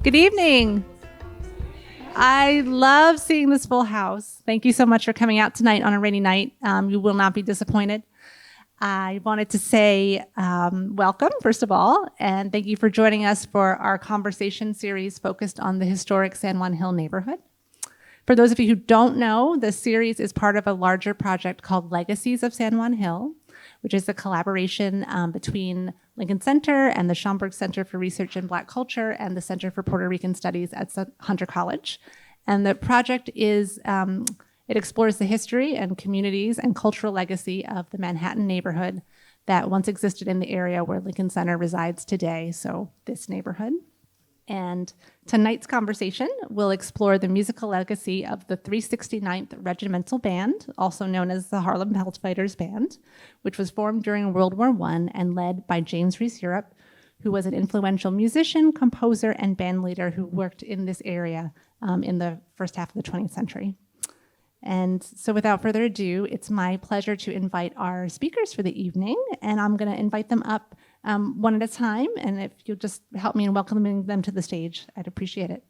Good evening. I love seeing this full house. Thank you so much for coming out tonight on a rainy night. You will not be disappointed. I wanted to say welcome, first of all, and thank you for joining us for our conversation series focused on the historic San Juan Hill neighborhood. For those of you who don't know, this series is part of a larger project called Legacies of San Juan Hill, which is a collaboration between Lincoln Center and the Schoenberg Center for Research in Black Culture and the Center for Puerto Rican Studies at Hunter College. And the project is, it explores the history and communities and cultural legacy of the Manhattan neighborhood that once existed in the area where Lincoln Center resides today, so this neighborhood. And tonight's conversation will explore the musical legacy of the 369th Regimental Band, also known as the Harlem Hell Fighters Band, which was formed during World War I and led by James Reese Europe, who was an influential musician, composer, and band leader who worked in this area in the first half of the 20th century. And so without further ado, it's my pleasure to invite our speakers for the evening, and I'm going to invite them up one at a time, and if you'll just help me in welcoming them to the stage, I'd appreciate it.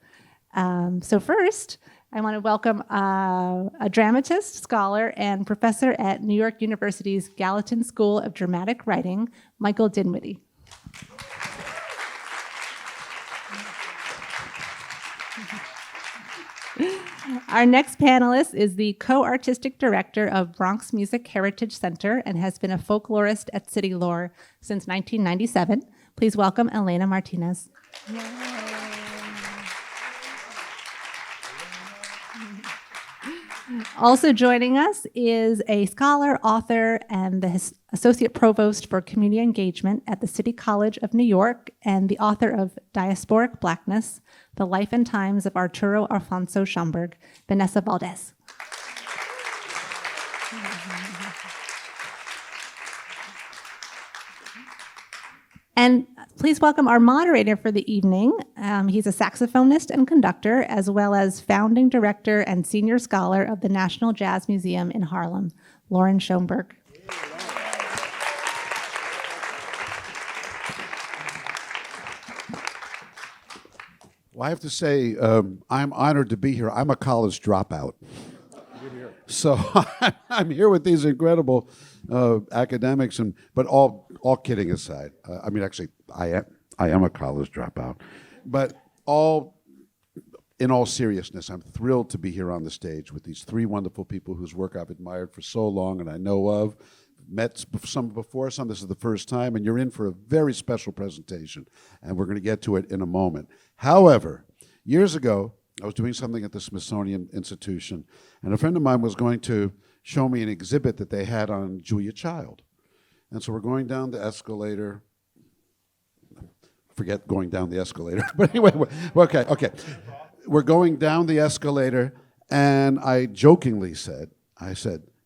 So first, I want to welcome a dramatist, scholar, and professor at New York University's Gallatin School of Dramatic Writing, Michael Dinwiddie. Our next panelist is the co-artistic director of Bronx Music Heritage Center and has been a folklorist at City Lore since 1997. Please welcome Elena Martinez. Also joining us is a scholar, author, and the associate provost for community engagement at the City College of New York and the author of Diasporic Blackness, The Life and Times of Arturo Alfonso Schoenberg, Vanessa Valdez. And please welcome our moderator for the evening. He's a saxophonist and conductor, as well as founding director and senior scholar of the National Jazz Museum in Harlem, Loren Schoenberg. Well, I have to say, I'm honored to be here. I'm a college dropout. So I'm here with these incredible academics, but all kidding aside, I mean, actually, I am a college dropout, but in all seriousness, I'm thrilled to be here on the stage with these three wonderful people whose work I've admired for so long and I know of. Met some before, some this is the first time, and you're in for a very special presentation, and we're going to get to it in a moment. However, years ago, I was doing something at the Smithsonian Institution, and a friend of mine was going to show me an exhibit that they had on Julia Child. And so we're going down the escalator. Forget going down the escalator. But anyway, okay. We're going down the escalator, and I jokingly said,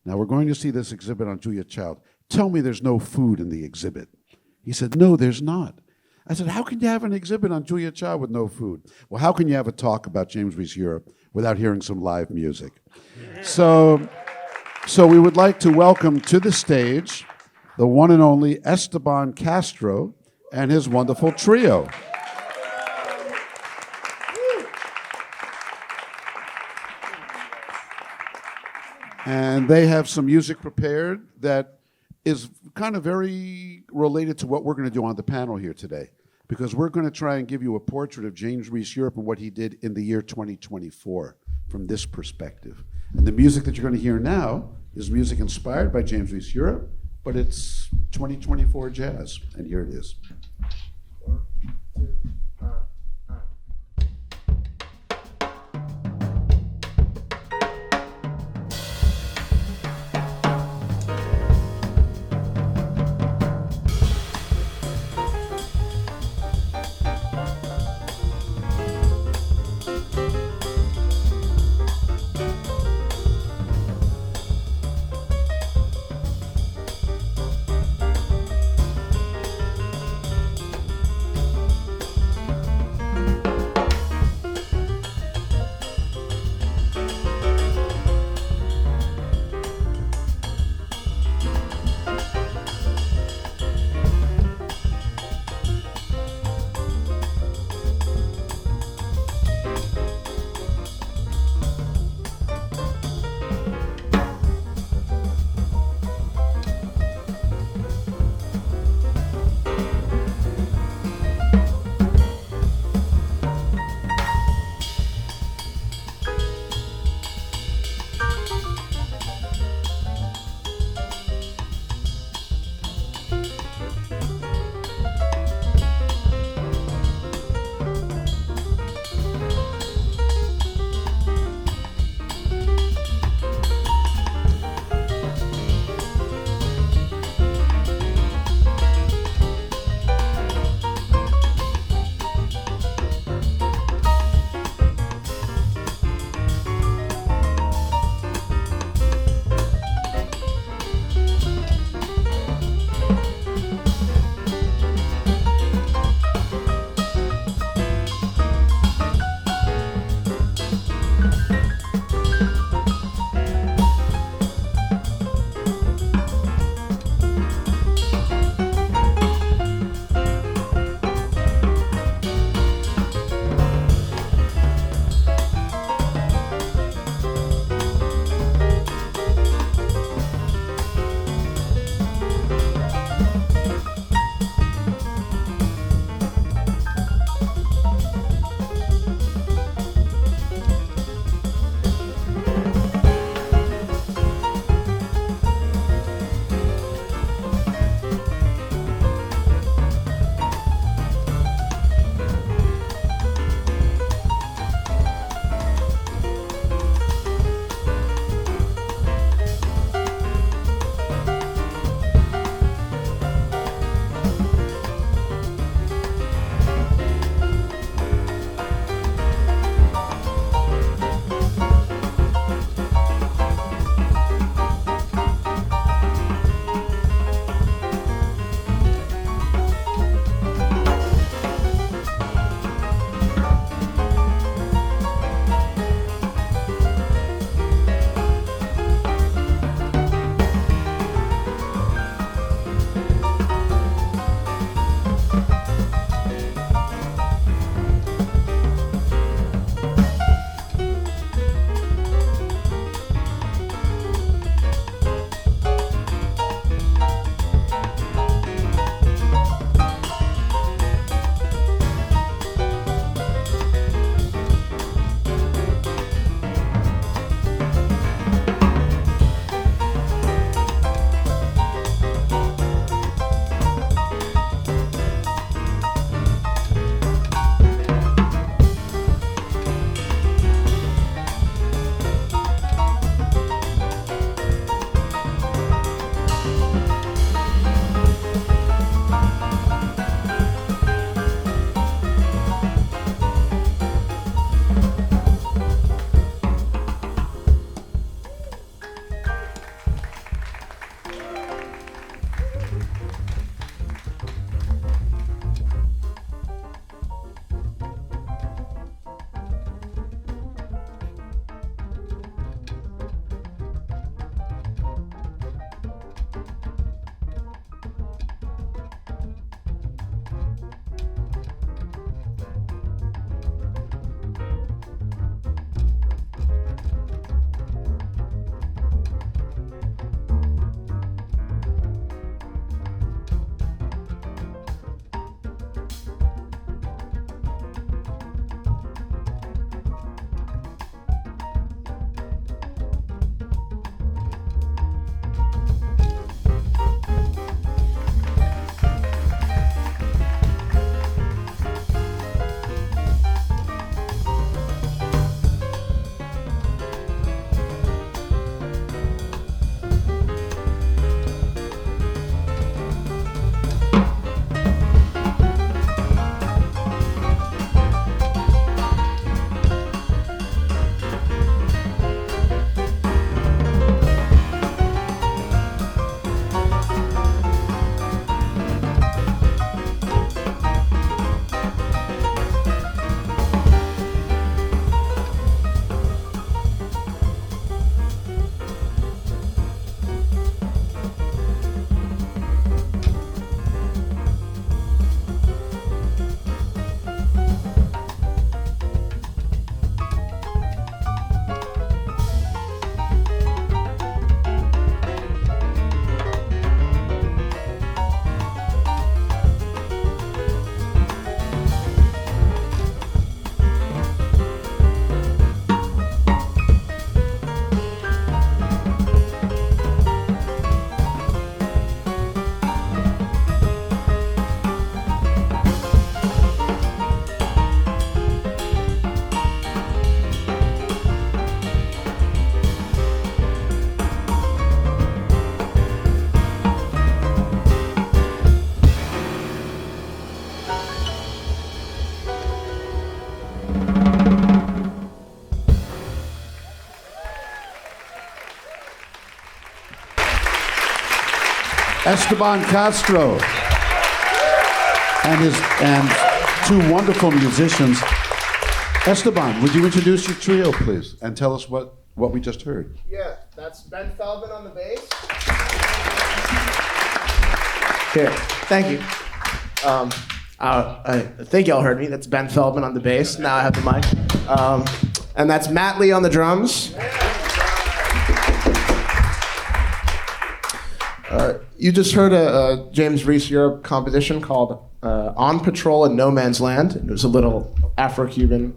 now we're going to see this exhibit on Julia Child. Tell me there's no food in the exhibit. He said, no, there's not. I said, how can you have an exhibit on Julia Child with no food? Well, how can you have a talk about James Reese Europe without hearing some live music? So we would like to welcome to the stage the one and only Esteban Castro and his wonderful trio. And they have some music prepared that is kind of very related to what we're going to do on the panel here today, because we're going to try and give you a portrait of James Reese Europe and what he did in the year 2024 from this perspective. And the music that you're going to hear now is music inspired by James Reese Europe, but it's 2024 jazz, and here it is. Esteban Castro and two wonderful musicians. Esteban, would you introduce your trio, please, and tell us what we just heard? Yeah, that's Ben Feldman on the bass. Here, thank you. I think y'all heard me. That's Ben Feldman on the bass. Now I have the mic. And that's Matt Lee on the drums. You just heard a James Reese Europe composition called On Patrol in No Man's Land. It was a little Afro-Cuban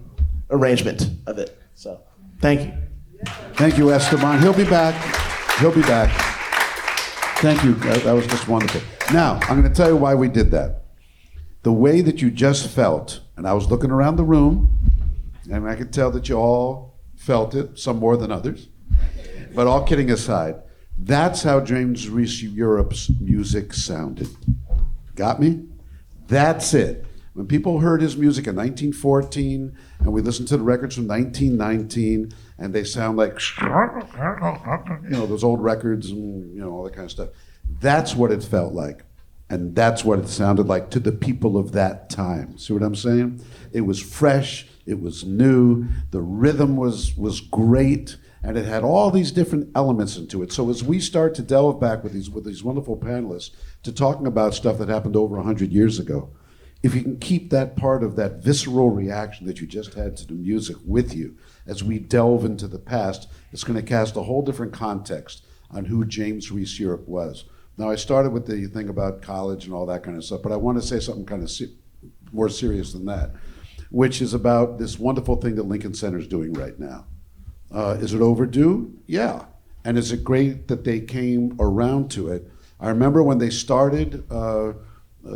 arrangement of it. So, thank you. Thank you, Esteban. He'll be back. He'll be back. Thank you. That was just wonderful. Now, I'm going to tell you why we did that. The way that you just felt, and I was looking around the room, and I could tell that you all felt it, some more than others. But all kidding aside, that's how James Reese Europe's music sounded. Got me? That's it. When people heard his music in 1914, and we listened to the records from 1919, and they sound like, those old records and, all that kind of stuff. That's what it felt like. And that's what it sounded like to the people of that time. See what I'm saying? It was fresh, it was new, the rhythm was great, and it had all these different elements into it. So as we start to delve back with these wonderful panelists to talking about stuff that happened over 100 years ago, if you can keep that part of that visceral reaction that you just had to the music with you, as we delve into the past, it's going to cast a whole different context on who James Reese Europe was. Now, I started with the thing about college and all that kind of stuff, but I want to say something kind of more serious than that, which is about this wonderful thing that Lincoln Center is doing right now. Is it overdue? Yeah. And is it great that they came around to it? I remember when they started,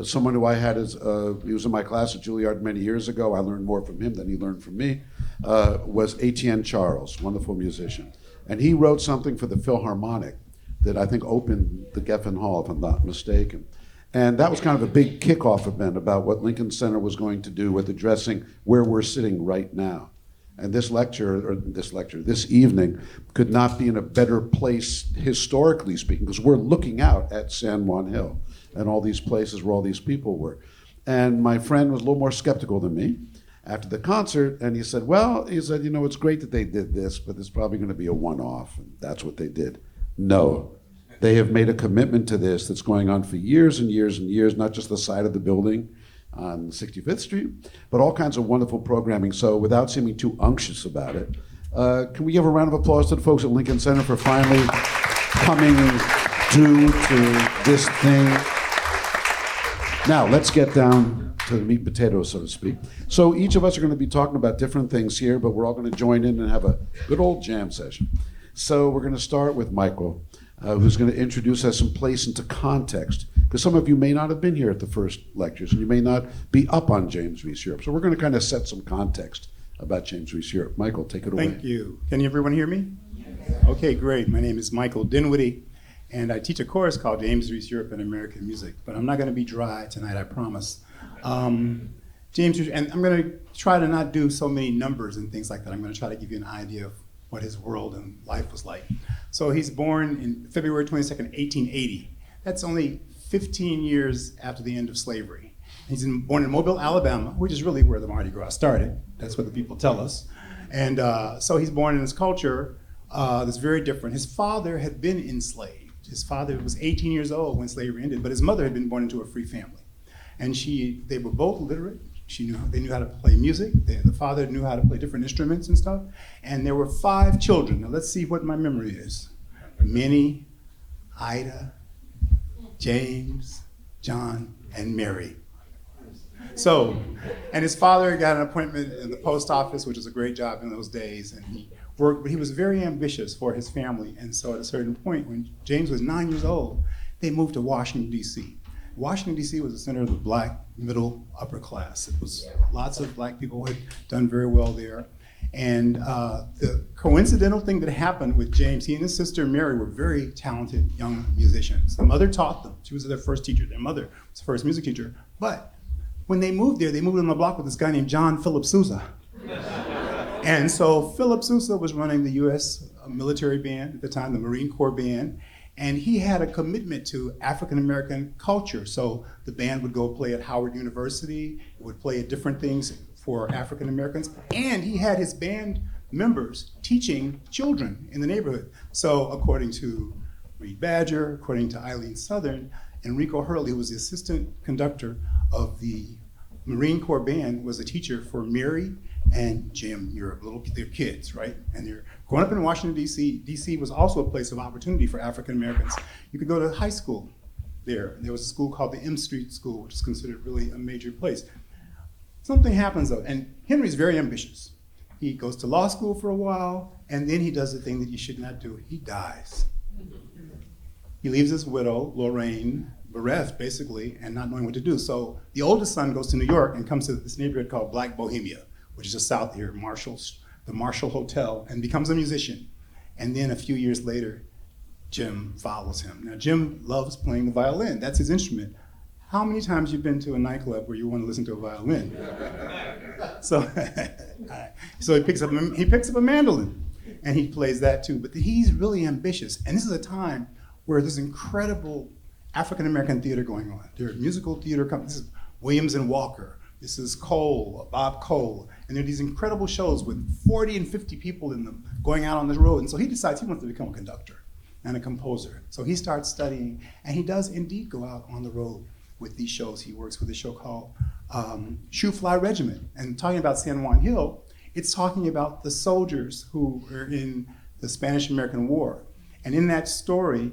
someone who I had he was in my class at Juilliard many years ago. I learned more from him than he learned from me, was Etienne Charles, wonderful musician. And he wrote something for the Philharmonic that I think opened the Geffen Hall, if I'm not mistaken. And that was kind of a big kickoff event about what Lincoln Center was going to do with addressing where we're sitting right now. And this evening could not be in a better place, historically speaking, because we're looking out at San Juan Hill and all these places where all these people were. And my friend was a little more skeptical than me after the concert, and he said, it's great that they did this, but it's probably going to be a one-off, and that's what they did. No, they have made a commitment to this that's going on for years and years and years, not just the side of the building on 65th Street, but all kinds of wonderful programming. So without seeming too unctuous about it, can we give a round of applause to the folks at Lincoln Center for finally coming due to this thing? Now, let's get down to the meat and potatoes, so to speak. So each of us are going to be talking about different things here, but we're all going to join in and have a good old jam session. So we're going to start with Michael, who's going to introduce us and place into context, because some of you may not have been here at the first lectures, and you may not be up on James Reese Europe. So we're going to kind of set some context about James Reese Europe. Michael, take it away. Thank you. Can everyone hear me? Yes. Okay, great. My name is Michael Dinwiddie, and I teach a course called James Reese Europe and American Music, but I'm not going to be dry tonight, I promise. James Reese, and I'm going to try to not do so many numbers and things like that. I'm going to try to give you an idea of what his world and life was like. So he's born in February 22nd, 1880. That's only 15 years after the end of slavery. He's born in Mobile, Alabama, which is really where the Mardi Gras started. That's what the people tell us. And so he's born in this culture that's very different. His father had been enslaved. His father was 18 years old when slavery ended, but his mother had been born into a free family. And they were both literate. They knew how to play music. The father knew how to play different instruments and stuff. And there were 5 children. Now let's see what my memory is. Minnie, Ida, James, John, and Mary. So, and his father got an appointment in the post office, which was a great job in those days. And he worked, but he was very ambitious for his family. And so at a certain point, when James was 9 years old, they moved to Washington, D.C. Washington, D.C. was the center of the black middle upper class. It was lots of black people who had done very well there. And the coincidental thing that happened with James, he and his sister Mary were very talented young musicians. The mother taught them. She was their first teacher. Their mother was the first music teacher. But when they moved there, they moved on the block with this guy named John Philip Sousa. And so Philip Sousa was running the U.S. military band at the time, the Marine Corps band. And he had a commitment to African American culture. So the band would go play at Howard University, it would play at different things for African Americans. And he had his band members teaching children in the neighborhood. So according to Reed Badger, according to Eileen Southern, Enrico Hurley, who was the assistant conductor of the Marine Corps band, was a teacher for Mary and Jim Europe, they're kids, right? And they're growing up in Washington, D.C. D.C. was also a place of opportunity for African Americans. You could go to high school there. There was a school called the M Street School, which is considered really a major place. Something happens though, and Henry's very ambitious. He goes to law school for a while, and then he does the thing that you should not do. He dies. He leaves his widow, Loren, bereft basically, and not knowing what to do. So the oldest son goes to New York and comes to this neighborhood called Black Bohemia, which is just south here, the Marshall Hotel, and becomes a musician. And then a few years later, Jim follows him. Now Jim loves playing the violin, that's his instrument. How many times you've been to a nightclub where you want to listen to a violin? So, so he picks up a mandolin, and he plays that too. But he's really ambitious, and this is a time where there's incredible African American theater going on. There are musical theater companies. This is Williams and Walker. This is Cole, Bob Cole, and there are these incredible shows with 40 and 50 people in them going out on the road. And so he decides he wants to become a conductor and a composer. So he starts studying, and he does indeed go out on the road with these shows. He works with a show called Shoe Fly Regiment. And talking about San Juan Hill, it's talking about the soldiers who were in the Spanish-American War. And in that story,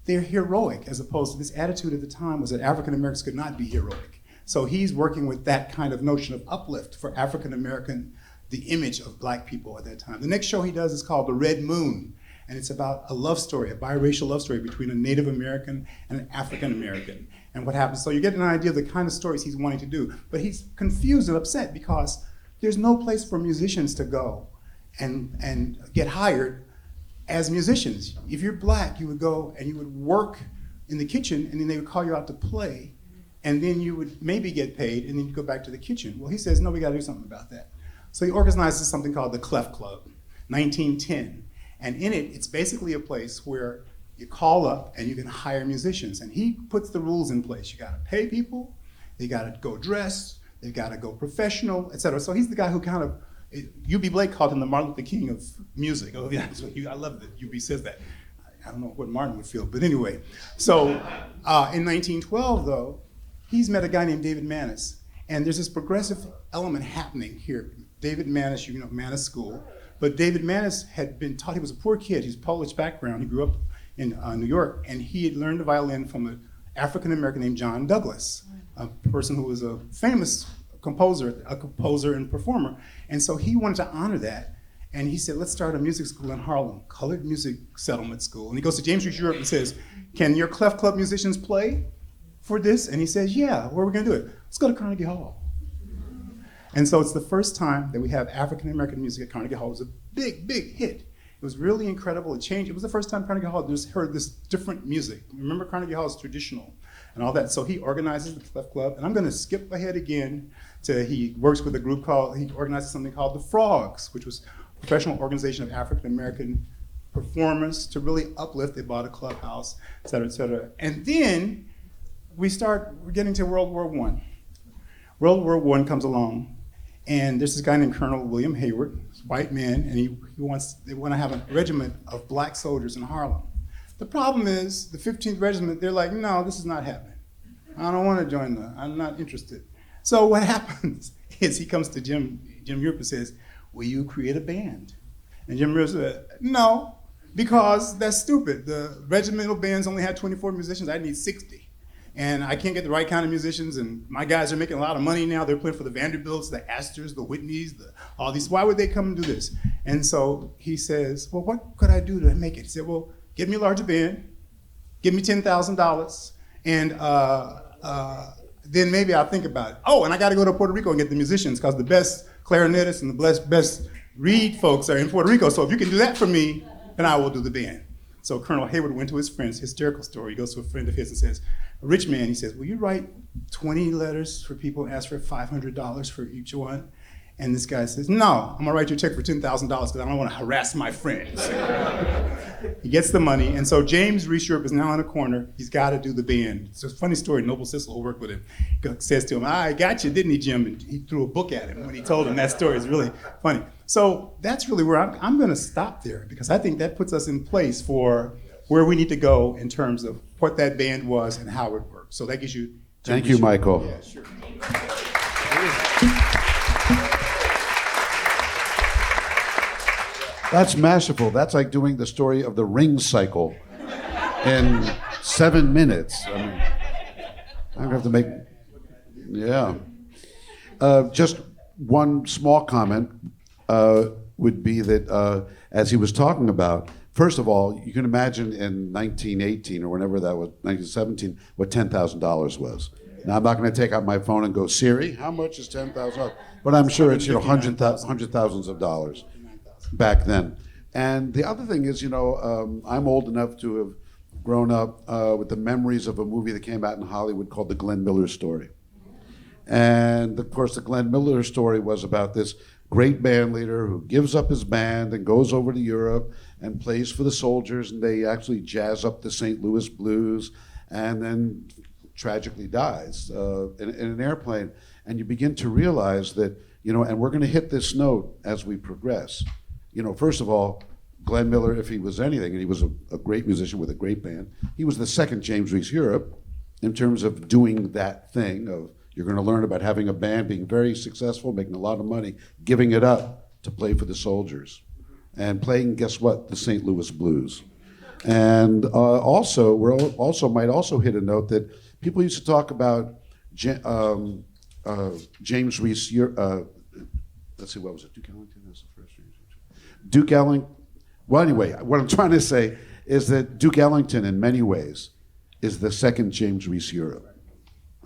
they're heroic, as opposed to this attitude at the time was that African Americans could not be heroic. So he's working with that kind of notion of uplift for African American, the image of black people at that time. The next show he does is called The Red Moon, and it's about a love story, a biracial love story between a Native American and an African American. And what happens, so you get an idea of the kind of stories he's wanting to do, but he's confused and upset because there's no place for musicians to go and get hired as musicians. If you're black, you would go and you would work in the kitchen, and then they would call you out to play, and then you would maybe get paid, and then you go back to the kitchen. Well, he says, no, we gotta do something about that. So he organizes something called the Clef Club, 1910. And in it, it's basically a place where you call up and you can hire musicians. And he puts the rules in place. You gotta pay people, they gotta go dressed, they gotta go professional, et cetera. So he's the guy who kind of, U.B. Blake called him the Martin Luther King of music. Oh yeah, I love that U.B. says that. I don't know what Martin would feel, but anyway. So in 1912 though, he's met a guy named David Manis. And there's this progressive element happening here. David Manis, you know, Manis School. But David Manis had been taught, he was a poor kid, he's Polish background, he grew up in New York, and he had learned the violin from an African American named John Douglas, a person who was a famous composer and performer. And so he wanted to honor that, and he said, let's start a music school in Harlem, colored music settlement school. And he goes to James Reese Europe and says, can your Clef Club musicians play for this? And he says, yeah, where are we gonna do it? Let's go to Carnegie Hall. And so it's the first time that we have African American music at Carnegie Hall. It was a big, big hit. It was really incredible. It changed. It was the first time Carnegie Hall just heard this different music. Remember, Carnegie Hall is traditional and all that. So he organizes the Clef Club. And I'm going to skip ahead again to he works with a group called, he organizes something called the Frogs, which was a professional organization of African American performers to really uplift. They bought a clubhouse, et cetera, et cetera. And then we're getting to World War I. World War I comes along. And there's this guy named Colonel William Hayward, white man, and they want to have a regiment of black soldiers in Harlem. The problem is, the 15th Regiment, they're like, no, this is not happening. I don't want to join I'm not interested. So what happens is he comes to Jim Europe and says, will you create a band? And Jim Europe said, no, because that's stupid. The regimental bands only had 24 musicians, I need 60. And I can't get the right kind of musicians, and my guys are making a lot of money now. They're playing for the Vanderbilts, the Astors, the Whitneys, all these. Why would they come and do this? And so he says, well, what could I do to make it? He said, well, get me a larger band, give me $10,000, and then maybe I'll think about it. Oh, and I got to go to Puerto Rico and get the musicians, because the best clarinetists and the best reed folks are in Puerto Rico. So if you can do that for me, then I will do the band. So Colonel Hayward went to his friend's hysterical story. He goes to a friend of his and says, a rich man, he says, will you write 20 letters for people and ask for $500 for each one? And this guy says, no, I'm gonna write you a check for $10,000 because I don't want to harass my friends. He gets the money, and so James Reese Europe is now in a corner. He's got to do the band. It's a funny story. Noble Sissel, who worked with him, says to him, I got you, didn't he, Jim? And he threw a book at him when he told him that story. It's really funny. So that's really where I'm going to stop there, because I think that puts us in place for where we need to go in terms of what that band was and how it worked. So that gives you... Thank you, Michael. Yeah, sure. That's masterful. That's like doing the story of the ring cycle in 7 minutes. I mean, I'm gonna have to make, yeah. Just one small comment would be that as he was talking about, first of all, you can imagine in 1918 or whenever that was, 1917, what $10,000 was. Now I'm not going to take out my phone and go, Siri, how much is $10,000? But I'm sure it's hundred thousands of dollars back then. And the other thing is, I'm old enough to have grown up with the memories of a movie that came out in Hollywood called The Glenn Miller Story. And of course, the Glenn Miller story was about this great band leader who gives up his band and goes over to Europe and plays for the soldiers, and they actually jazz up the St. Louis blues, and then tragically dies in an airplane. And you begin to realize that, and we're going to hit this note as we progress. First of all, Glenn Miller, if he was anything, and he was a great musician with a great band, he was the second James Reese Europe in terms of doing that thing of, you're going to learn about having a band, being very successful, making a lot of money, giving it up to play for the soldiers, and playing, guess what, the St. Louis blues. And also, might also hit a note that people used to talk about James Reese Europe. Let's see, what was it? Duke Ellington was the first. Duke Ellington. Well, anyway, what I'm trying to say is that Duke Ellington, in many ways, is the second James Reese Europe.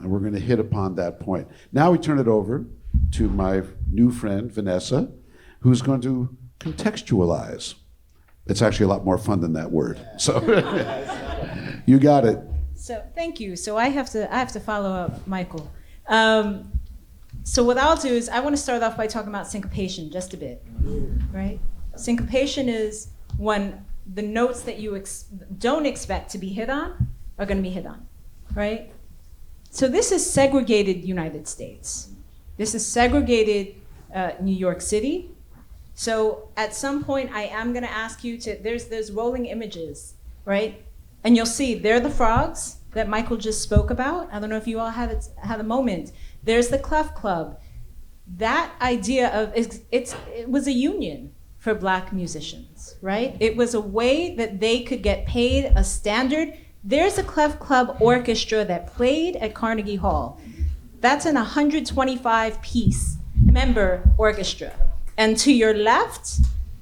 And we're going to hit upon that point. Now we turn it over to my new friend, Vanessa, who's going to contextualize. It's actually a lot more fun than that word. So you got it. So thank you. So I have to follow up, Michael. So what I'll do is I want to start off by talking about syncopation just a bit, right? Syncopation is when the notes that you don't expect to be hit on are going to be hit on, right? So this is segregated United States. This is segregated New York City. So at some point, I am going to ask you to, there's rolling images, right? And you'll see, they're the frogs that Michael just spoke about. I don't know if you all had a moment. There's the Clef Club. That idea of, it was a union for Black musicians, right? It was a way that they could get paid a standard. There's a Clef Club Orchestra that played at Carnegie Hall. That's an 125-piece member orchestra. And to your left,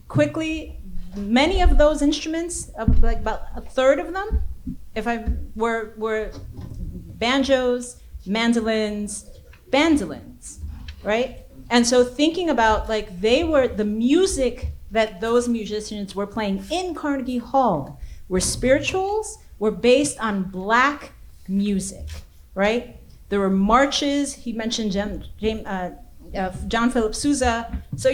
quickly, many of those instruments, like about a third of them, were banjos, mandolins, right? And so thinking about, like, they were the music that those musicians were playing in Carnegie Hall were spirituals, were based on Black music, right? There were marches. He mentioned John Philip Sousa. So,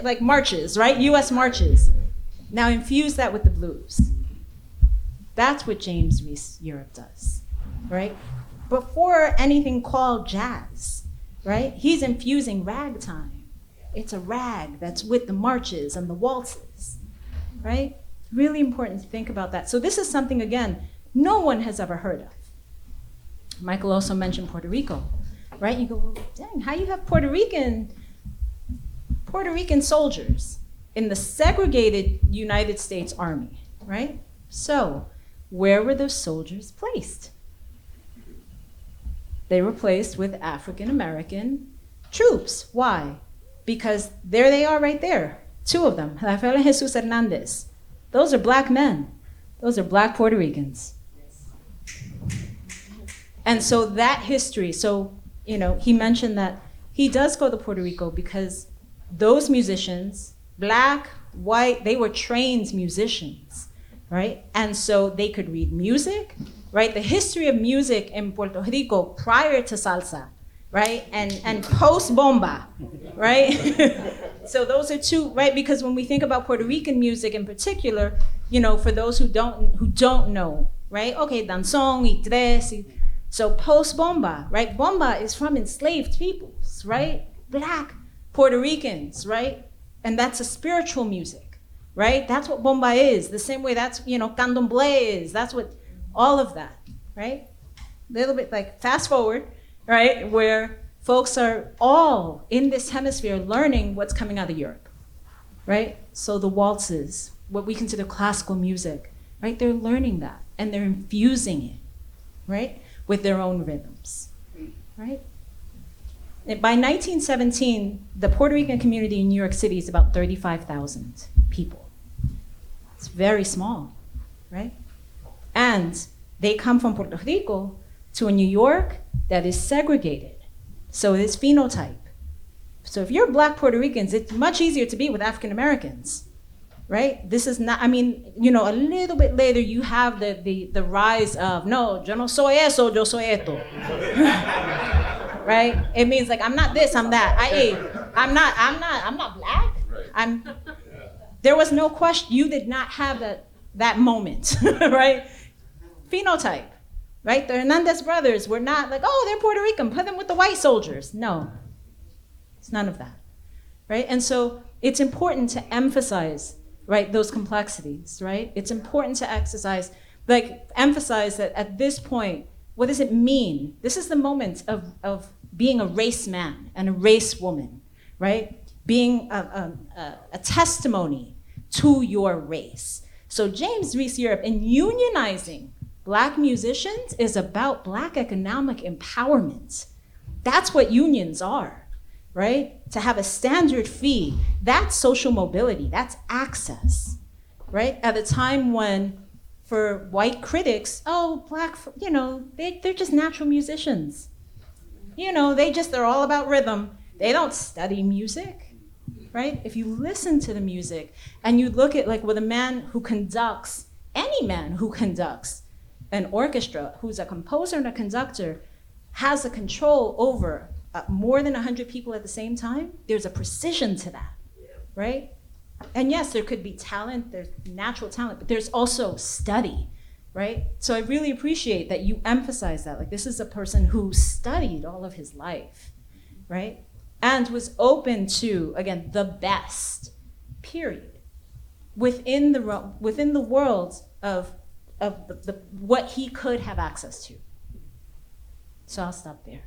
like marches, right? U.S. marches. Now infuse that with the blues. That's what James Reese Europe does, right? Before anything called jazz, right? He's infusing ragtime. It's a rag that's with the marches and the waltzes, right? Really important to think about that. So this is something, again, no one has ever heard of. Michael also mentioned Puerto Rico, right? You go, well, dang, how you have Puerto Rican soldiers in the segregated United States Army, right? So where were those soldiers placed? They were placed with African American troops. Why? Because there they are right there, two of them, Rafael and Jesus Hernandez. Those are Black men. Those are Black Puerto Ricans. And so that history, he mentioned that he does go to Puerto Rico because those musicians, Black, white, they were trained musicians, right? And so they could read music, right? The history of music in Puerto Rico prior to salsa, right? And post-bomba, right? So those are two, right? Because when we think about Puerto Rican music in particular, for those who don't know, right? Okay, danzón y tres. So post bomba, right? Bomba is from enslaved peoples, right? Black Puerto Ricans, right? And that's a spiritual music, right? That's what bomba is. The same way that's, candomblé is. That's what all of that, right? A little bit like fast forward, right? Where folks are all in this hemisphere learning what's coming out of Europe, right? So the waltzes, what we consider classical music, right? They're learning that and they're infusing it, right? With their own rhythms, right? And by 1917, the Puerto Rican community in New York City is about 35,000 people. It's very small, right? And they come from Puerto Rico to a New York that is segregated. So it's phenotype. So if you're Black Puerto Ricans, it's much easier to be with African Americans, right? This is not, a little bit later you have the rise of, no, yo no soy eso, yo soy esto. Right? It means like, I'm not this, I'm that. I'm not Black. There was no question, you did not have that moment, right? Phenotype, right? The Hernandez brothers were not like, oh, they're Puerto Rican, put them with the white soldiers. No, it's none of that, right? And so it's important to emphasize, right, those complexities, right? It's important to emphasize that at this point, what does it mean? This is the moment of being a race man and a race woman, right? Being a testimony to your race. So James Reese Europe, in unionizing Black musicians, is about Black economic empowerment. That's what unions are, right? To have a standard fee, that's social mobility, that's access, right? At a time when, for white critics, oh, Black, they're just natural musicians. They're all about rhythm. They don't study music, right? If you listen to the music and you look at like with any man who conducts an orchestra, who's a composer and a conductor, has a control over more than 100 people at the same time, there's a precision to that, right? And yes, there could be talent, there's natural talent, but there's also study, right? So I really appreciate that you emphasize that. Like, this is a person who studied all of his life, right? And was open to, again, the best, period, within the world of what he could have access to. So I'll stop there.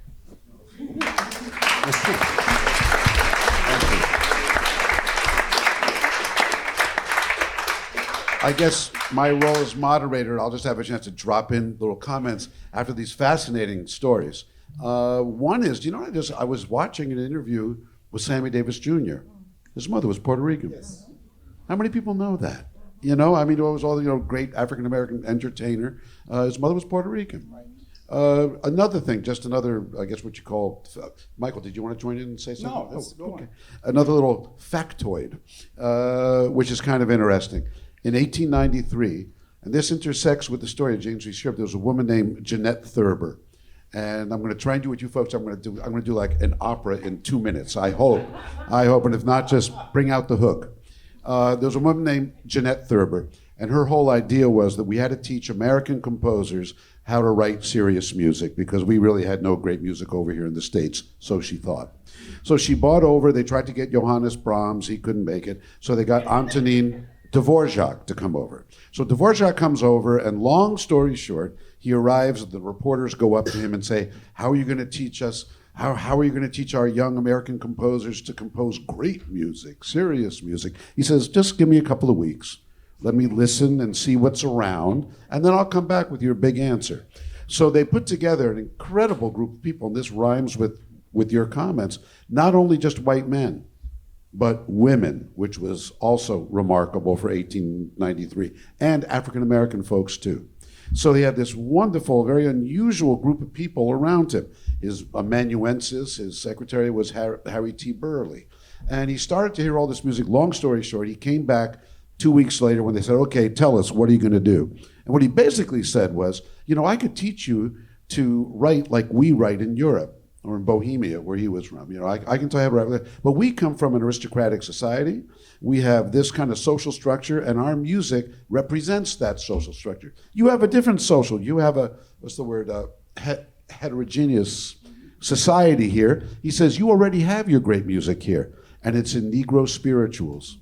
I guess my role as moderator, I'll just have a chance to drop in little comments after these fascinating stories. One is, I was watching an interview with Sammy Davis Jr. His mother was Puerto Rican. Yes. How many people know that? It was all great African-American entertainer. His mother was Puerto Rican. Another thing, I guess what you call, Michael, did you want to join in and say something? No, let's go on. Another little factoid, which is kind of interesting. In 1893, and this intersects with the story of James Reese Europe, there was a woman named Jeanette Thurber. And I'm going to try and do what you folks, I'm going to do like an opera in 2 minutes, I hope, and if not, just bring out the hook. There was a woman named Jeanette Thurber, and her whole idea was that we had to teach American composers how to write serious music because we really had no great music over here in the States, so she thought. So she bought over, they tried to get Johannes Brahms, he couldn't make it, so they got Antonin Dvorak to come over. So Dvorak comes over, and long story short, he arrives, the reporters go up to him and say, how are you going to teach us, how are you going to teach our young American composers to compose great music, serious music? He says, just give me a couple of weeks. Let me listen and see what's around, and then I'll come back with your big answer. So they put together an incredible group of people, and this rhymes with your comments, not only just white men, but women, which was also remarkable for 1893, and African-American folks too. So he had this wonderful, very unusual group of people around him. His amanuensis, his secretary was Harry T. Burley. And he started to hear all this music. Long story short, he came back 2 weeks later when they said, okay, tell us, what are you going to do? And what he basically said was, I could teach you to write like we write in Europe. or in Bohemia, where he was from. I can tell you, but we come from an aristocratic society. We have this kind of social structure, and our music represents that social structure. You have a different social. You have a, what's the word, heterogeneous society here. He says, you already have your great music here, and it's in Negro spirituals.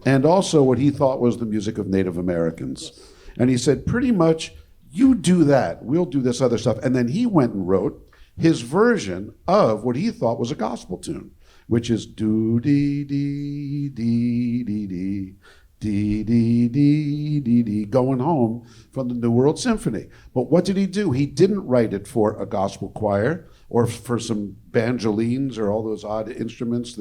And also what he thought was the music of Native Americans. And he said, pretty much, you do that, we'll do this other stuff. And then he went and wrote his version of what he thought was a gospel tune, which is do-dee-dee-dee-dee-dee, dee-dee-dee-dee-dee, going home from the New World Symphony. But what did he do? He didn't write it for a gospel choir or for some banjolines or all those odd instruments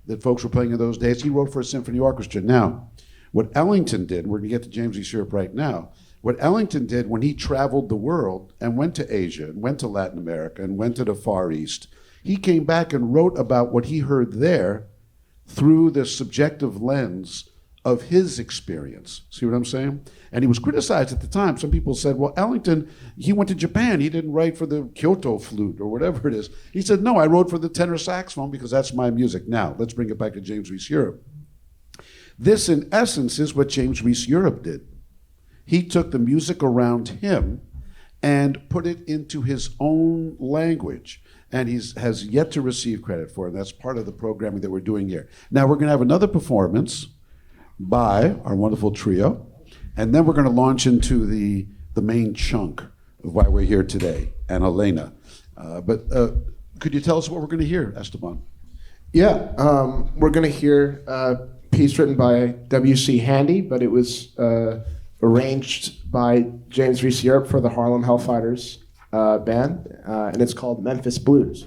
that folks were playing in those days. He wrote for a symphony orchestra. Now, what Ellington did, we're going to get to James Reese Europe right now, what Ellington did when he traveled the world and went to Asia and went to Latin America and went to the Far East, he came back and wrote about what he heard there through the subjective lens of his experience. See what I'm saying? And he was criticized at the time. Some people said, well, Ellington, he went to Japan. He didn't write for the Kyoto flute or whatever it is. He said, no, I wrote for the tenor saxophone because that's my music. Now, let's bring it back to James Reese Europe. This, in essence, is what James Reese Europe did. He took the music around him and put it into his own language. And he has yet to receive credit for it. And that's part of the programming that we're doing here. Now, we're going to have another performance by our wonderful trio. And then we're going to launch into the main chunk of why we're here today, and Elena. But could you tell us what we're going to hear, Esteban? Yeah, we're going to hear a piece written by W.C. Handy, but it was arranged by James Reese Europe for the Harlem Hell Fighters band, and it's called Memphis Blues.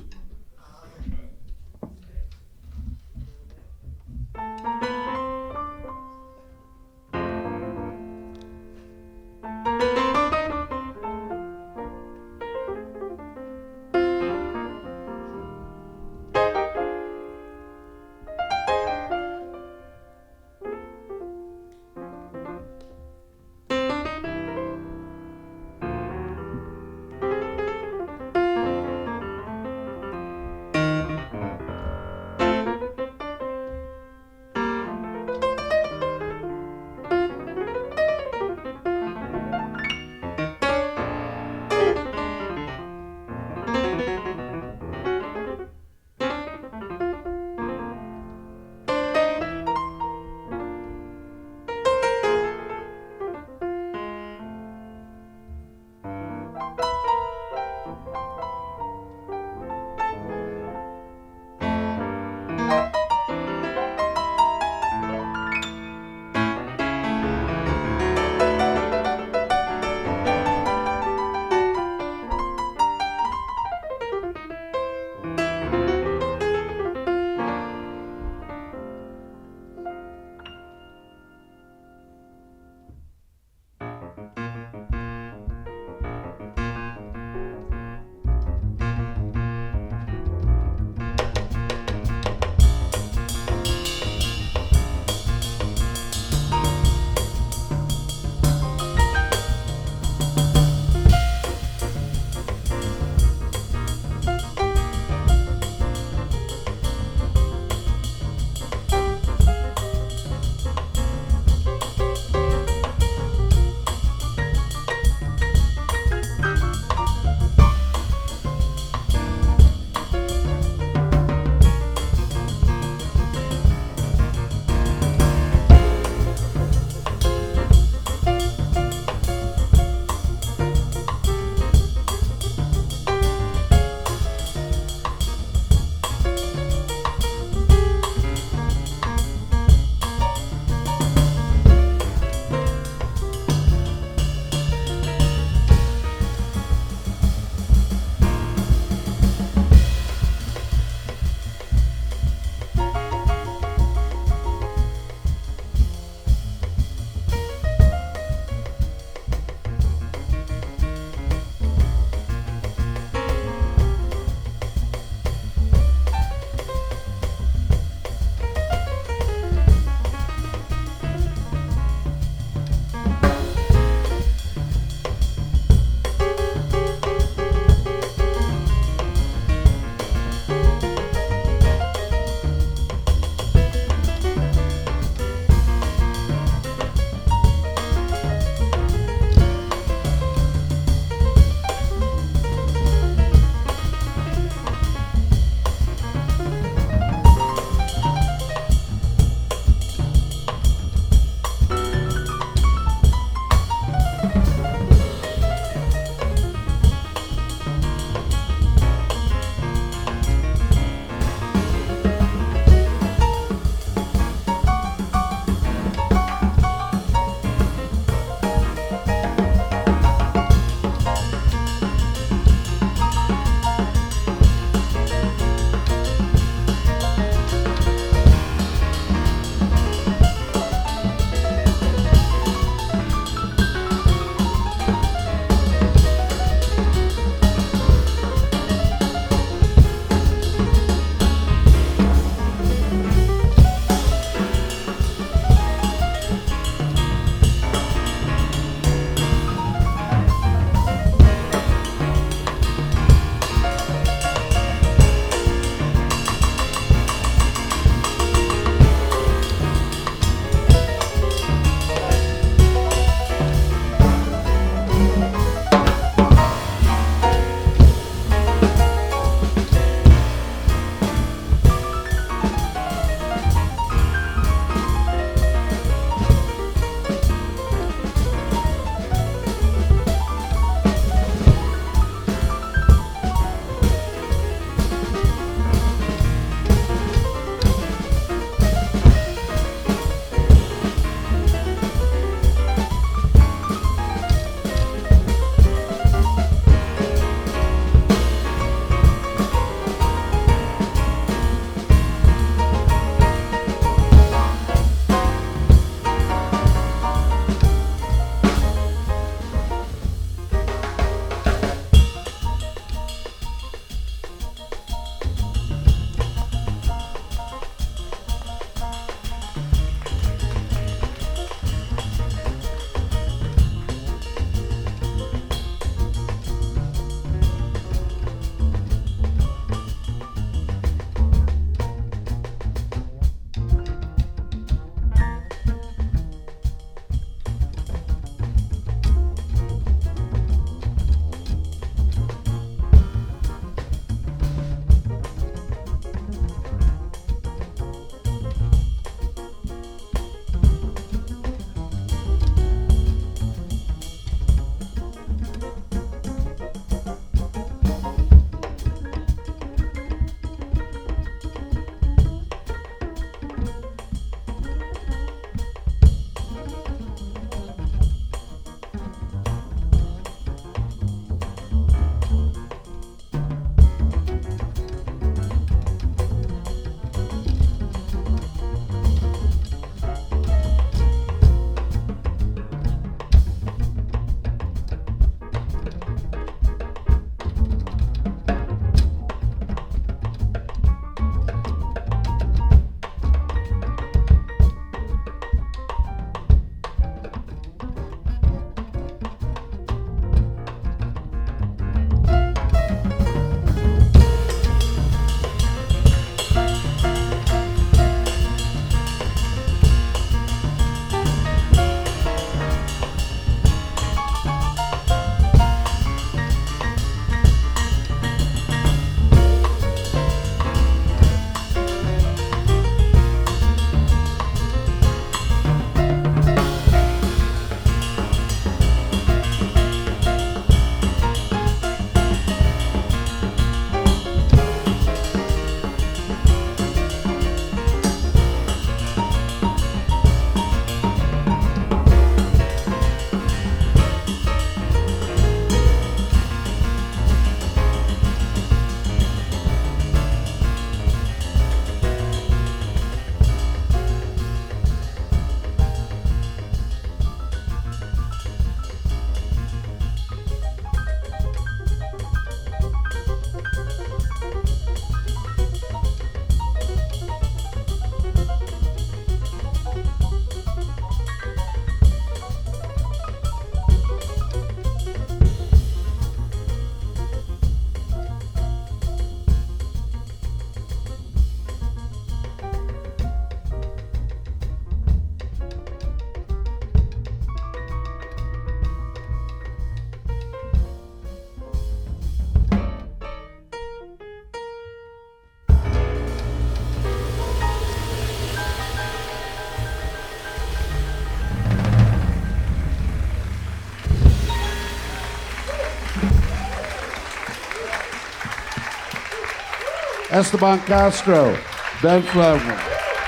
Esteban Castro, Ben Fleming,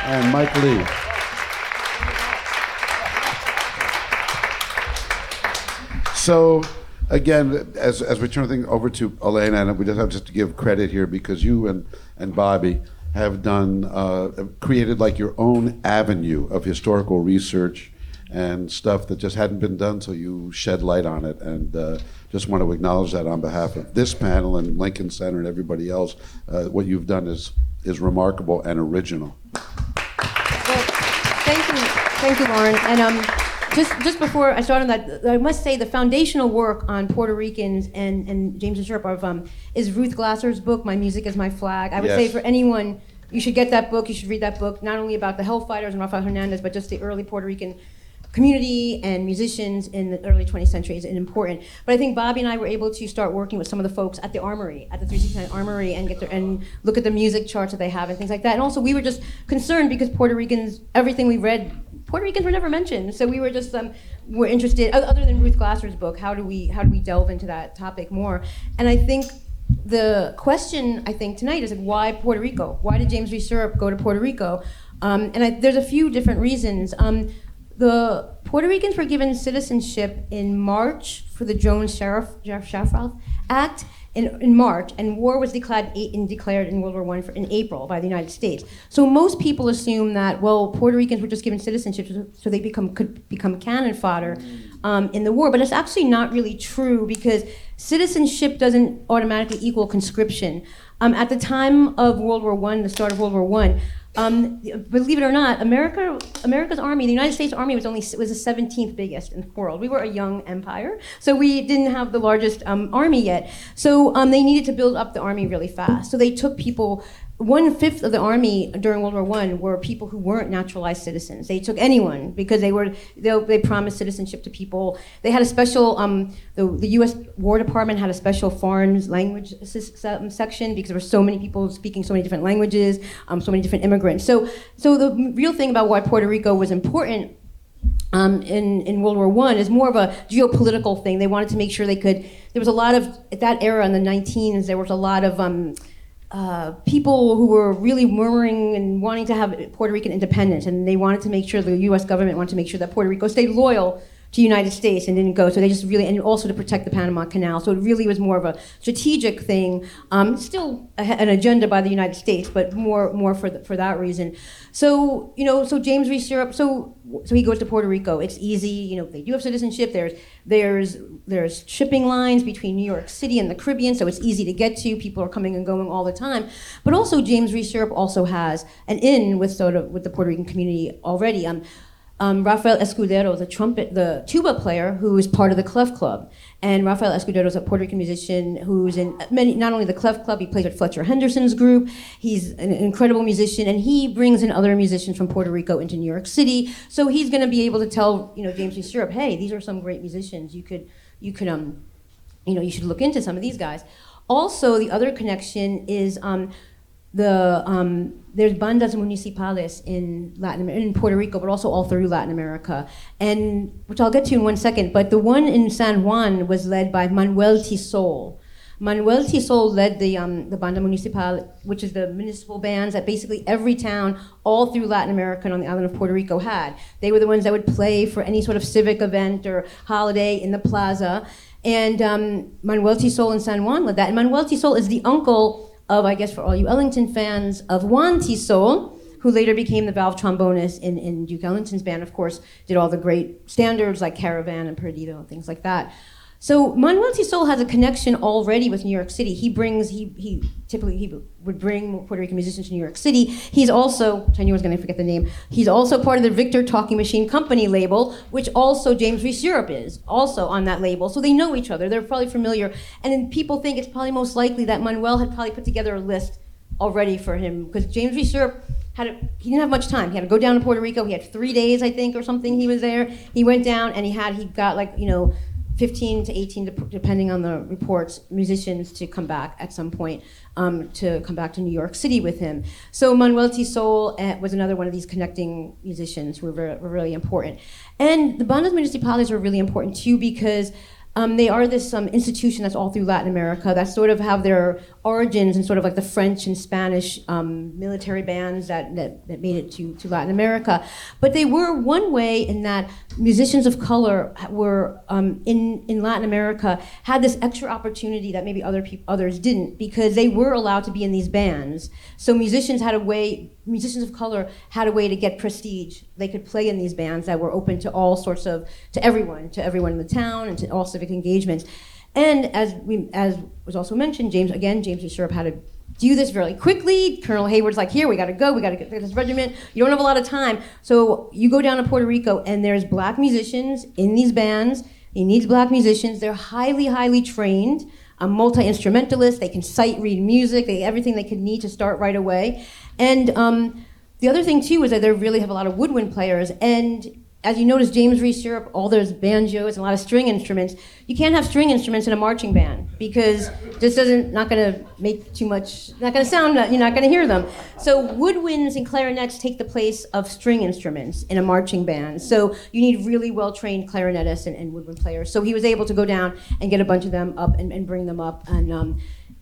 and Mike Lee. So, again, as we turn the thing over to Elena, and we just have to give credit here because you and Bobby have created like your own avenue of historical research and stuff that just hadn't been done, so you shed light on it. And just want to acknowledge that on behalf of this panel and Lincoln Center and everybody else. What you've done is remarkable and original. Well, thank you, Loren. And just before I start on that, I must say the foundational work on Puerto Ricans and James Reese Europe is Ruth Glasser's book, My Music is My Flag. I would say for anyone, you should get that book, you should read that book, not only about the Hell Fighters and Rafael Hernandez, but just the early Puerto Rican community and musicians in the early 20th century is important. But I think Bobby and I were able to start working with some of the folks at the Armory, at the 369 Armory, and look at the music charts that they have and things like that. And also we were just concerned because Puerto Ricans, everything we read, Puerto Ricans were never mentioned. So we were just were interested, other than Ruth Glasser's book, how do we delve into that topic more? And I think the question tonight is like, why Puerto Rico? Why did James Reese Europe go to Puerto Rico? There's a few different reasons. The Puerto Ricans were given citizenship in March for the Jones-Shafroth Act in March, and war was declared in World War I in April by the United States. So most people assume that, well, Puerto Ricans were just given citizenship so they could become cannon fodder in the war, but it's actually not really true because citizenship doesn't automatically equal conscription. At the time of World War I, the start of World War I, believe it or not, America's army, the United States Army was the 17th biggest in the world. We were a young empire, so we didn't have the largest army yet. So they needed to build up the army really fast. So they took people. 1/5 of the army during World War I were people who weren't naturalized citizens. They took anyone because they promised citizenship to people. They had a special, the U.S. War Department had a special foreign language section because there were so many people speaking so many different languages, so many different immigrants. So the real thing about why Puerto Rico was important in World War I is more of a geopolitical thing. They wanted to make sure there was a lot of, at that era in the 19s, there was a lot of people who were really murmuring and wanting to have Puerto Rican independence, and they wanted to make sure, the U.S. government wanted to make sure that Puerto Rico stayed loyal to the United States and didn't go. So they just really, and also to protect the Panama Canal. So it really was more of a strategic thing. Still an agenda by the United States, but more for that reason. So so James Reese Europe. So he goes to Puerto Rico. It's easy. They do have citizenship. There's shipping lines between New York City and the Caribbean, so it's easy to get to. People are coming and going all the time. But also James Reese Europe also has an in with the Puerto Rican community already. Rafael Escudero, the tuba player, who is part of the Clef Club. And Rafael Escudero is a Puerto Rican musician who's in not only the Clef Club, he plays with Fletcher Henderson's group. He's an incredible musician, and he brings in other musicians from Puerto Rico into New York City. So he's going to be able to tell James Reese Europe, hey, these are some great musicians. You should look into some of these guys. Also, the other connection is there's bandas municipales in Puerto Rico, but also all through Latin America, and which I'll get to in one second. But the one in San Juan was led by Manuel Tisol. Manuel Tisol led the banda municipal, which is the municipal bands that basically every town all through Latin America and on the island of Puerto Rico had. They were the ones that would play for any sort of civic event or holiday in the plaza. And Manuel Tisol in San Juan led that. And Manuel Tisol is the uncle of, I guess for all you Ellington fans, of Juan Tisol, who later became the valve trombonist in Duke Ellington's band, of course, did all the great standards like Caravan and Perdido and things like that. So Manuel Tisol has a connection already with New York City. He typically would bring Puerto Rican musicians to New York City. He's also, which I knew I was going to forget the name, he's also part of the Victor Talking Machine Company label, which also James Reese Europe is also on that label. So they know each other. They're probably familiar. And then people think it's probably most likely that Manuel had probably put together a list already for him, because James Reese Europe he didn't have much time. He had to go down to Puerto Rico. He had 3 days, I think, or something. He was there. He went down and he got 15 to 18, depending on the reports, musicians to come back at some point, to come back to New York City with him. So Manuel Tisol was another one of these connecting musicians who were really important. And the bandas municipales were really important too, because They are this institution that's all through Latin America that sort of have their origins in sort of like the French and Spanish military bands that made it to Latin America. But they were one way in that musicians of color were in Latin America had this extra opportunity that maybe others didn't, because they were allowed to be in these bands. So musicians of color had a way to get prestige. They could play in these bands that were open to all sorts of, to everyone in the town and to all civic engagements. And as was also mentioned, James Reese Europe had to do this very quickly. Colonel Hayward's like, here, we gotta go, we gotta get this regiment. You don't have a lot of time. So you go down to Puerto Rico and there's black musicians in these bands. He needs black musicians. They're highly, highly trained. Multi-instrumentalists, they can sight read music, everything they could need to start right away. And the other thing too is that they really have a lot of woodwind players. And as you notice, James Reese Europe, all those banjos and a lot of string instruments. You can't have string instruments in a marching band because this not going to make too much, not going to sound, you're not going to hear them. So woodwinds and clarinets take the place of string instruments in a marching band. So you need really well-trained clarinetists and woodwind players. So he was able to go down and get a bunch of them up and bring them up and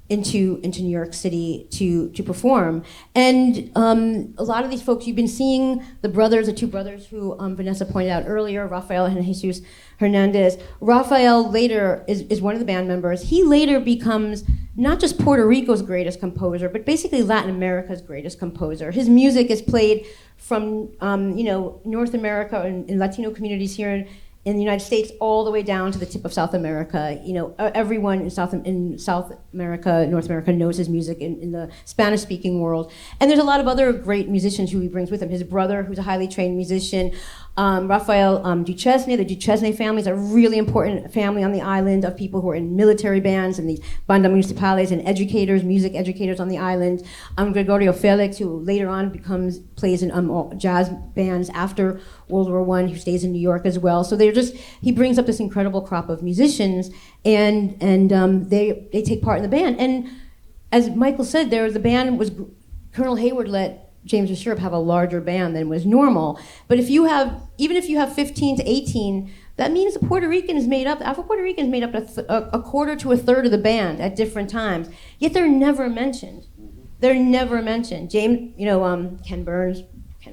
into New York City to perform. And a lot of these folks, you've been seeing the two brothers who Vanessa pointed out earlier, Rafael and Jesus Hernandez. Rafael later is one of the band members. He later becomes not just Puerto Rico's greatest composer, but basically Latin America's greatest composer. His music is played from North America and in Latino communities here in the United States all the way down to the tip of South America. Everyone in South America, North America knows his music in the Spanish-speaking world. And there's a lot of other great musicians who he brings with him. His brother, who's a highly trained musician, Rafael Duchesne. The Duchesne family is a really important family on the island of people who are in military bands and these banda municipales and educators, music educators on the island. Gregorio Felix, who later on plays in jazz bands after World War I, who stays in New York as well. So he brings up this incredible crop of musicians, and they take part in the band. And as Michael said, Colonel Hayward let James Reese Europe have a larger band than was normal. But even if you have 15 to 18, that means the Afro-Puerto Rican is made up a quarter to a third of the band at different times. Yet they're never mentioned. They're never mentioned. Ken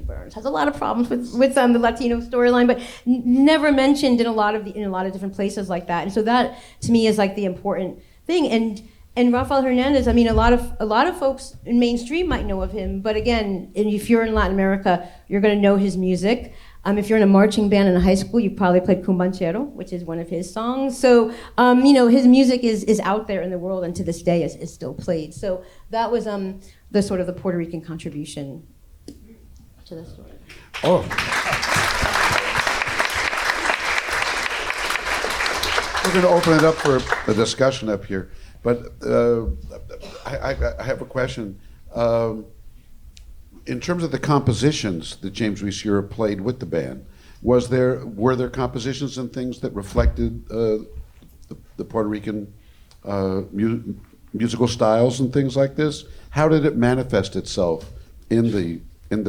Burns has a lot of problems with the Latino storyline, but never mentioned in a lot of different places like that. And so that to me is like the important thing. And Rafael Hernandez, a lot of folks in mainstream might know of him, but again, if you're in Latin America, you're going to know his music. If you're in a marching band in a high school, you probably played Cumbanchero, which is one of his songs. So, his music is out there in the world, and to this day is still played. So that was the sort of the Puerto Rican contribution to the story. Oh. We're going to open it up for a discussion up here. But I have a question. In terms of the compositions that James Reese Europe played with the band, were there compositions and things that reflected the Puerto Rican musical styles and things like this? How did it manifest itself in the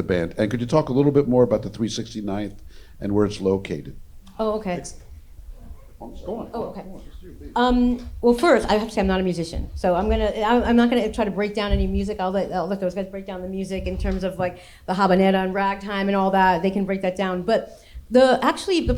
band? And could you talk a little bit more about the 369th and where it's located? Oh, okay. Go on. Oh, okay. Well, first, I have to say I'm not a musician, so I'm not gonna try to break down any music. I'll let those guys break down the music in terms of like the habanera and ragtime and all that. They can break that down. But the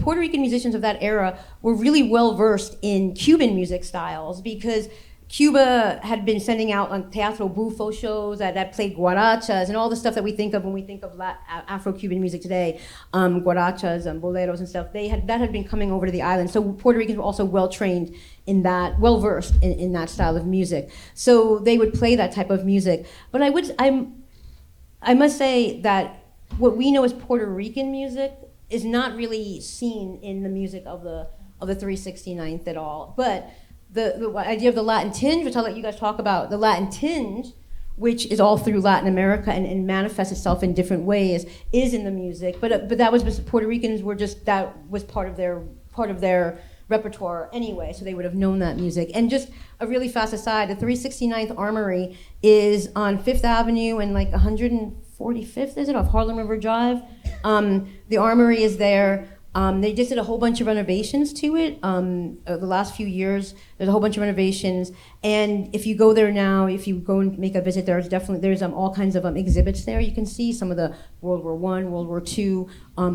Puerto Rican musicians of that era were really well versed in Cuban music styles, because Cuba had been sending out on Teatro Bufo shows that played guarachas and all the stuff that we think of when we think of Afro-Cuban music today, guarachas and boleros and stuff. That had been coming over to the island. So Puerto Ricans were also well trained in that, well versed in that style of music. So they would play that type of music. But I must say that what we know as Puerto Rican music is not really seen in the music of the 369th at all. But the idea of the Latin tinge, which I'll let you guys talk about, the Latin tinge, which is all through Latin America and manifests itself in different ways, is in the music. But that was just, Puerto Ricans were just, that was part of their repertoire anyway, so they would have known that music. And just a really fast aside, the 369th Armory is on 5th Avenue and like 145th, is it, off Harlem River Drive? The Armory is there. They just did a whole bunch of renovations to it. The last few years, there's a whole bunch of renovations. And if you go there now, if you go and make a visit, there's all kinds of exhibits there. You can see some of the World War I, World War II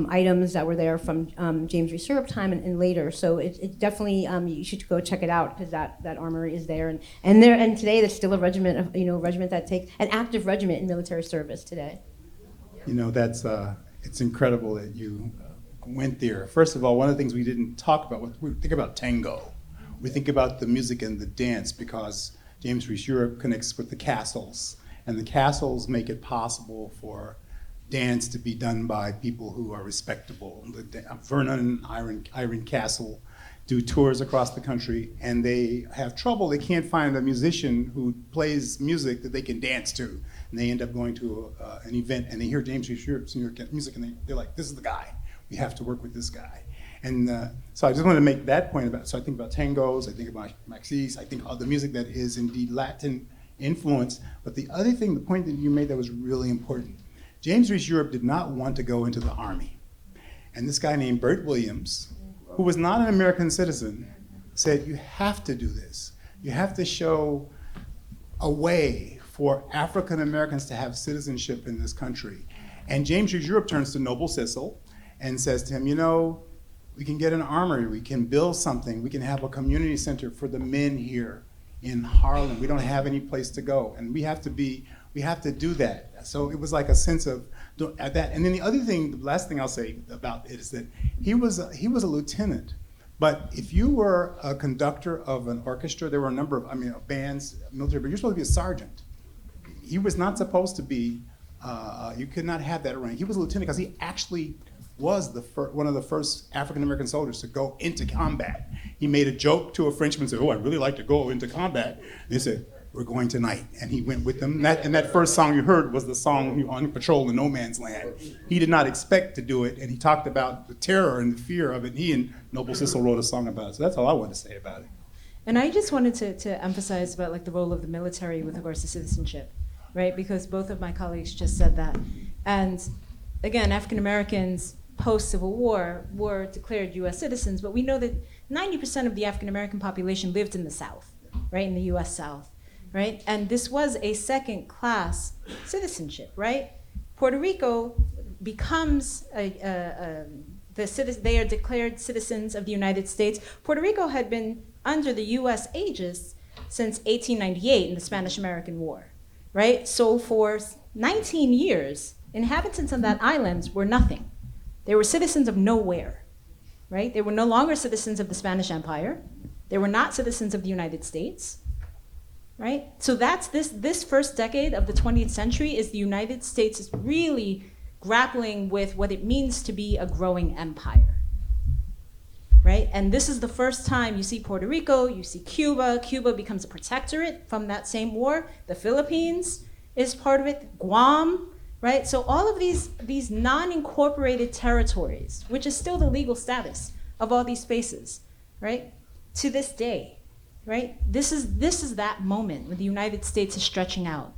items that were there from James Reese Europe time and later. So it definitely you should go check it out because that armory is there. And today there's still a regiment that takes an active regiment in military service today. You know, that's it's incredible that you went there. First of all, one of the things we didn't talk about, we think about tango. We think about the music and the dance because James Reese Europe connects with the castles, and the castles make it possible for dance to be done by people who are respectable. Vernon and Irene Castle do tours across the country, and they have trouble. They can't find a musician who plays music that they can dance to, and they end up going to an event, and they hear James Reese Europe's music, and they're like, this is the guy. We have to work with this guy. And so I just wanted to make that point about, so I think about tangos, I think about maxis, I think of the music that is indeed Latin influence. But the other thing, the point that you made that was really important, James Reese Europe did not want to go into the army. And this guy named Bert Williams, who was not an American citizen, said, you have to do this. You have to show a way for African Americans to have citizenship in this country. And James Reese Europe turns to Noble Sissel and says to him, you know, we can get an armory, we can build something, we can have a community center for the men here in Harlem. We don't have any place to go, and we have to do that. So it was like a sense of that. And then the other thing, the last thing I'll say about it is that he was a lieutenant. But if you were a conductor of an orchestra, there were a number of, bands, military, but you're supposed to be a sergeant. He was not supposed to be, you could not have that rank. He was a lieutenant because he actually was one of the first African-American soldiers to go into combat. He made a joke to a Frenchman, said, oh, I'd really like to go into combat. And they said, we're going tonight. And he went with them. And that first song you heard was the song on patrol in no man's land. He did not expect to do it, and he talked about the terror and the fear of it. And he and Noble Sissel wrote a song about it. So that's all I wanted to say about it. And I just wanted to emphasize about like the role of the military with regards to citizenship, right? Because both of my colleagues just said that. And again, African Americans post-Civil War were declared U.S. citizens, but we know that 90% of the African American population lived in the South, right, in the U.S. South, right? And this was a second-class citizenship, right? Puerto Rico becomes they are declared citizens of the United States. Puerto Rico had been under the U.S. aegis since 1898 in the Spanish-American War, right? So for 19 years, inhabitants on that island were nothing. They were citizens of nowhere, right? They were no longer citizens of the Spanish Empire. They were not citizens of the United States, right? So that's this first decade of the 20th century is the United States is really grappling with what it means to be a growing empire, right? And this is the first time you see Puerto Rico, you see Cuba. Cuba becomes a protectorate from that same war. The Philippines is part of it, Guam, right? So all of these non-incorporated territories, which is still the legal status of all these spaces, right? To this day, right? This is that moment when the United States is stretching out.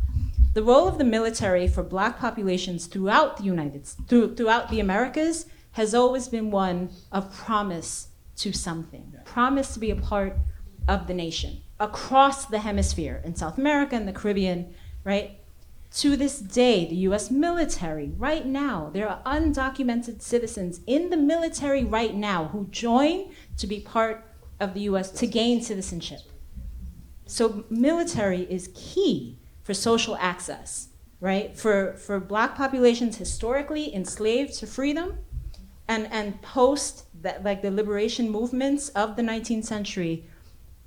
The role of the military for Black populations throughout throughout the Americas has always been one of promise to something, promise to be a part of the nation across the hemisphere in South America and the Caribbean, right? To this day, the US military, right now, there are undocumented citizens in the military right now who join to be part of the US to gain citizenship. So military is key for social access, right? For Black populations historically enslaved to freedom and post that, like the liberation movements of the 19th century.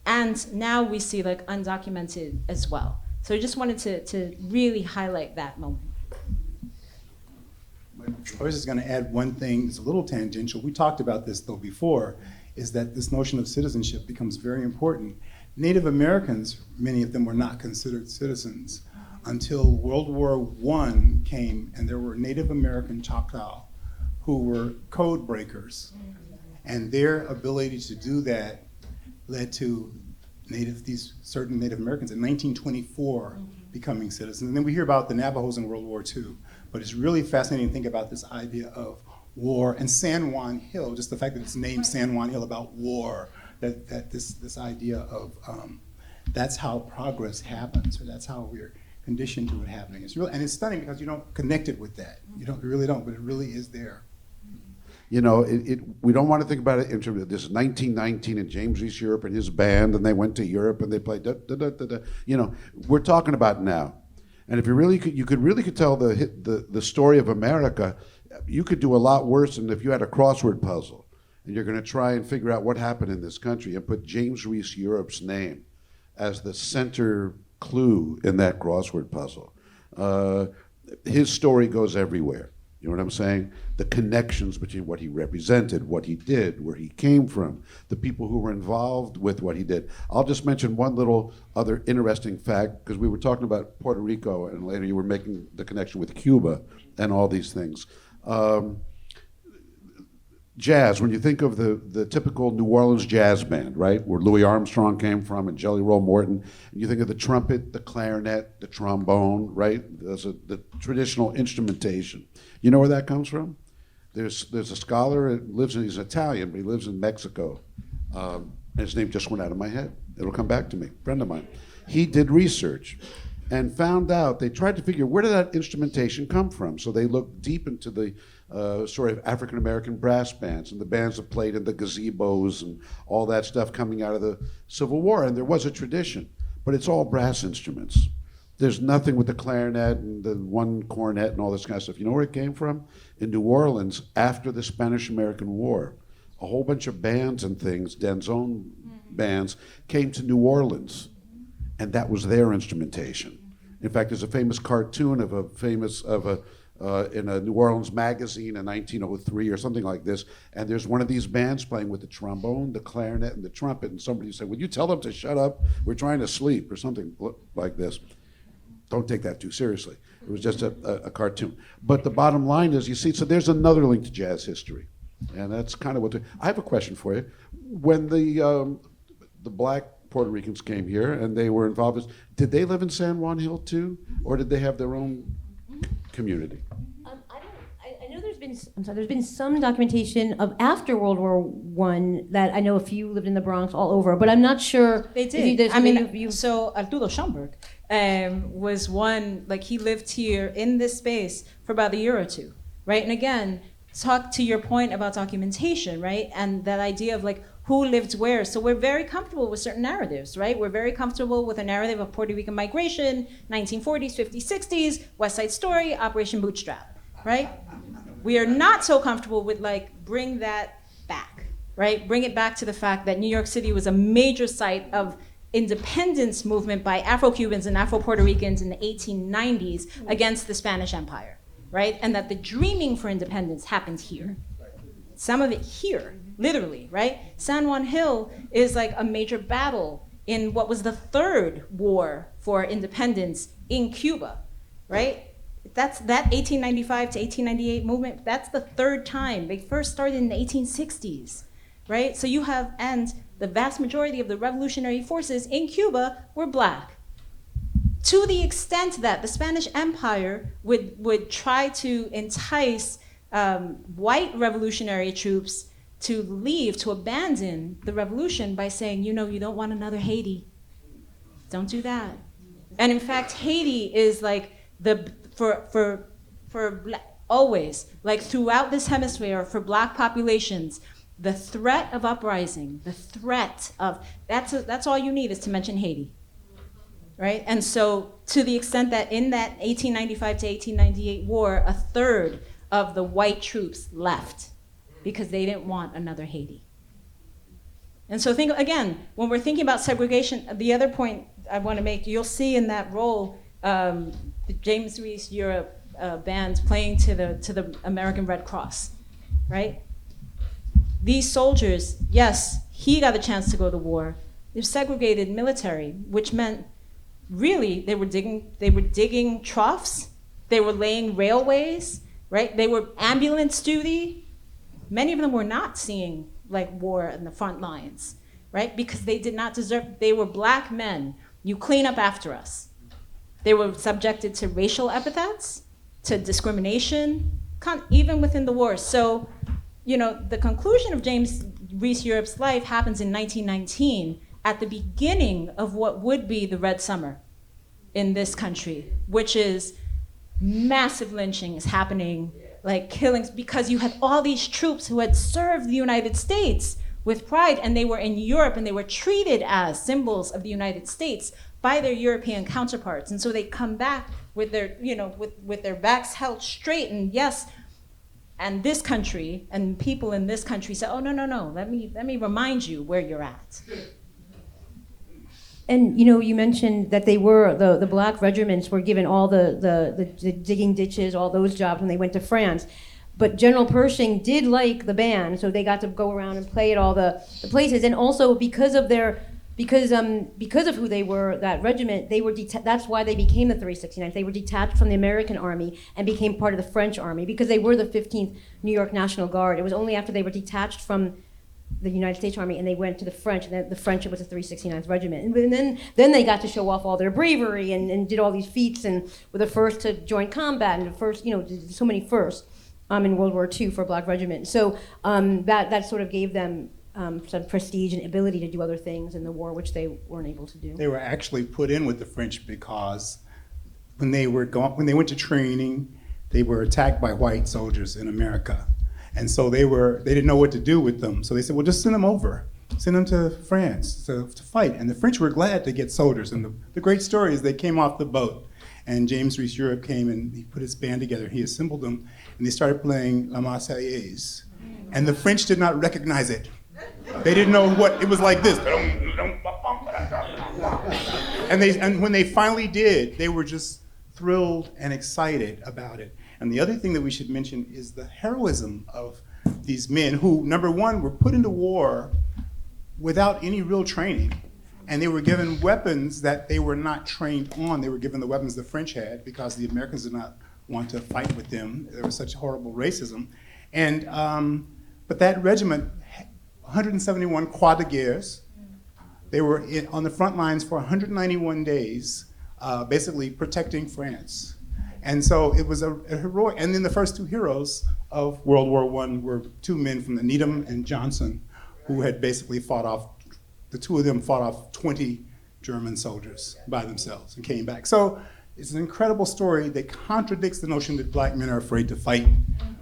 And now we see like undocumented as well. So I just wanted to really highlight that moment. I was just going to add one thing. It's a little tangential. We talked about this, though, before, is that this notion of citizenship becomes very important. Native Americans, many of them were not considered citizens until World War I came, and there were Native American Choctaw who were code breakers. And their ability to do that led to these certain Native Americans in 1924 becoming citizens. And then we hear about the Navajos in World War II. But it's really fascinating to think about this idea of war, and San Juan Hill, just the fact that it's named San Juan Hill about war, that this idea of that's how progress happens, or that's how we're conditioned to it happening. It's real, and it's stunning because you don't connect it with that. You really don't, but it really is there. You know, we don't want to think about it in terms of this is 1919 and James Reese Europe and his band, and they went to Europe and they played da da da da da. You know, we're talking about now, and if you really could tell the story of America, you could do a lot worse than if you had a crossword puzzle, and you're going to try and figure out what happened in this country and put James Reese Europe's name as the center clue in that crossword puzzle. His story goes everywhere. You know what I'm saying? The connections between what he represented, what he did, where he came from, the people who were involved with what he did. I'll just mention one little other interesting fact, because we were talking about Puerto Rico, and later you were making the connection with Cuba and all these things. Jazz, when you think of the typical New Orleans jazz band, right, where Louis Armstrong came from and Jelly Roll Morton, and you think of the trumpet, the clarinet, the trombone, right? The traditional instrumentation. You know where that comes from? There's a scholar who he's Italian, but he lives in Mexico. And his name just went out of my head. It'll come back to me, a friend of mine. He did research and found out, they tried to figure where did that instrumentation come from? So they looked deep into the story of African-American brass bands and the bands that played in the gazebos and all that stuff coming out of the Civil War. And there was a tradition, but it's all brass instruments. There's nothing with the clarinet and the one cornet and all this kind of stuff. You know where it came from? In New Orleans, after the Spanish-American War. A whole bunch of bands and things, Danzón bands, came to New Orleans, and that was their instrumentation. In fact, there's a famous cartoon in a New Orleans magazine in 1903 or something like this, and there's one of these bands playing with the trombone, the clarinet, and the trumpet, and somebody said, "Would you tell them to shut up? We're trying to sleep," or something like this. Don't take that too seriously. It was just a cartoon. But the bottom line is, you see, so there's another link to jazz history, and that's kind of what. I have a question for you. When the black Puerto Ricans came here and they were involved, did they live in San Juan Hill too, or did they have their own community? I know there's been some documentation of after World War I that I know a few lived in the Bronx all over, but I'm not sure. They did. So Arturo Schoenberg was one, like he lived here in this space for about a year or two, right? And again, talk to your point about documentation, right? And that idea of like who lived where. So we're very comfortable with certain narratives, right? We're very comfortable with a narrative of Puerto Rican migration, 1940s, 50s, 60s, West Side Story, Operation Bootstrap, right? We are not so comfortable with like, bring that back, right? Bring it back to the fact that New York City was a major site of independence movement by Afro-Cubans and Afro-Puerto Ricans in the 1890s against the Spanish Empire, right? And that the dreaming for independence happened here. Some of it here, literally, right? San Juan Hill is like a major battle in what was the third war for independence in Cuba, right? That's that 1895 to 1898 movement, that's the third time. They first started in the 1860s, right? So you have, and the vast majority of the revolutionary forces in Cuba were black. To the extent that the Spanish Empire would try to entice white revolutionary troops to leave, to abandon the revolution by saying, you know, you don't want another Haiti. Don't do that. And in fact, Haiti is like always, like throughout this hemisphere, for black populations, the threat of uprising, that's all you need is to mention Haiti, right? And so to the extent that in that 1895 to 1898 war, a third of the white troops left because they didn't want another Haiti. And so think, again, when we're thinking about segregation, the other point I want to make, you'll see in that role, the James Reese Europe band playing to the American Red Cross, right? These soldiers, yes, he got a chance to go to war. They're segregated military, which meant really they were digging troughs, they were laying railways, right? They were ambulance duty. Many of them were not seeing like war in the front lines, right? Because they did not deserve, they were black men. You clean up after us. They were subjected to racial epithets, to discrimination, even within the war. So, the conclusion of James Reese Europe's life happens in 1919, at the beginning of what would be the Red Summer in this country, which is massive lynchings happening, like killings, because you had all these troops who had served the United States with pride, and they were in Europe, and they were treated as symbols of the United States by their European counterparts. And so they come back with their, with their backs held straight, and yes, and this country and people in this country say, oh, no, let me remind you where you're at. And you mentioned that they were the black regiments were given all the digging ditches, all those jobs when they went to France. But General Pershing did like the band, so they got to go around and play at all the places. And also because of who they were, that regiment, they were that's why they became the 369th. They were detached from the American Army and became part of the French Army because they were the 15th New York National Guard. It was only after they were detached from the United States Army and they went to the French, and then the French was the 369th Regiment. And then they got to show off all their bravery and did all these feats and were the first to join combat and the first, did so many firsts in World War II for a black regiment. So that sort of gave them some prestige and ability to do other things in the war, which they weren't able to do. They were actually put in with the French because when they went to training, they were attacked by white soldiers in America. And so they didn't know what to do with them. So they said, well, just send them over. Send them to France to fight. And the French were glad to get soldiers. And the great story is they came off the boat. And James Reese Europe came and he put his band together. He assembled them. And they started playing La Marseillaise. And the French did not recognize it. They didn't know what it was like this. And when they finally did, they were just thrilled and excited about it. And the other thing that we should mention is the heroism of these men who, number one, were put into war without any real training. And they were given weapons that they were not trained on. They were given the weapons the French had because the Americans did not want to fight with them. There was such horrible racism. And, but that regiment, 171 croix de guerres, they were on the front lines for 191 days, basically protecting France. And so it was a heroic, and then the first two heroes of World War I were two men from the Needham and Johnson, who had basically the two of them fought off 20 German soldiers by themselves and came back. So it's an incredible story that contradicts the notion that black men are afraid to fight.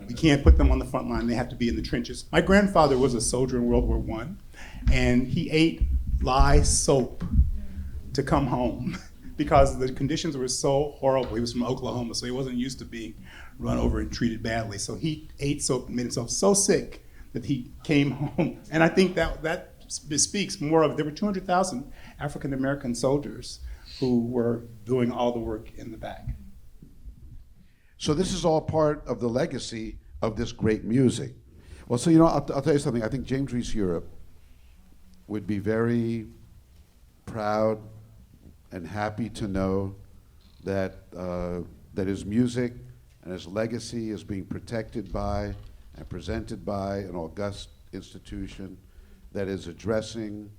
We can't put them on the front line, they have to be in the trenches. My grandfather was a soldier in World War I, and he ate lye soap to come home because the conditions were so horrible. He was from Oklahoma, so he wasn't used to being run over and treated badly. So he ate soap and made himself so sick that he came home. And I think that speaks more of, there were 200,000 African American soldiers who were doing all the work in the back. So this is all part of the legacy of this great music. Well, so I'll tell you something. I think James Reese Europe would be very proud and happy to know that that his music and his legacy is being protected by and presented by an august institution that is addressing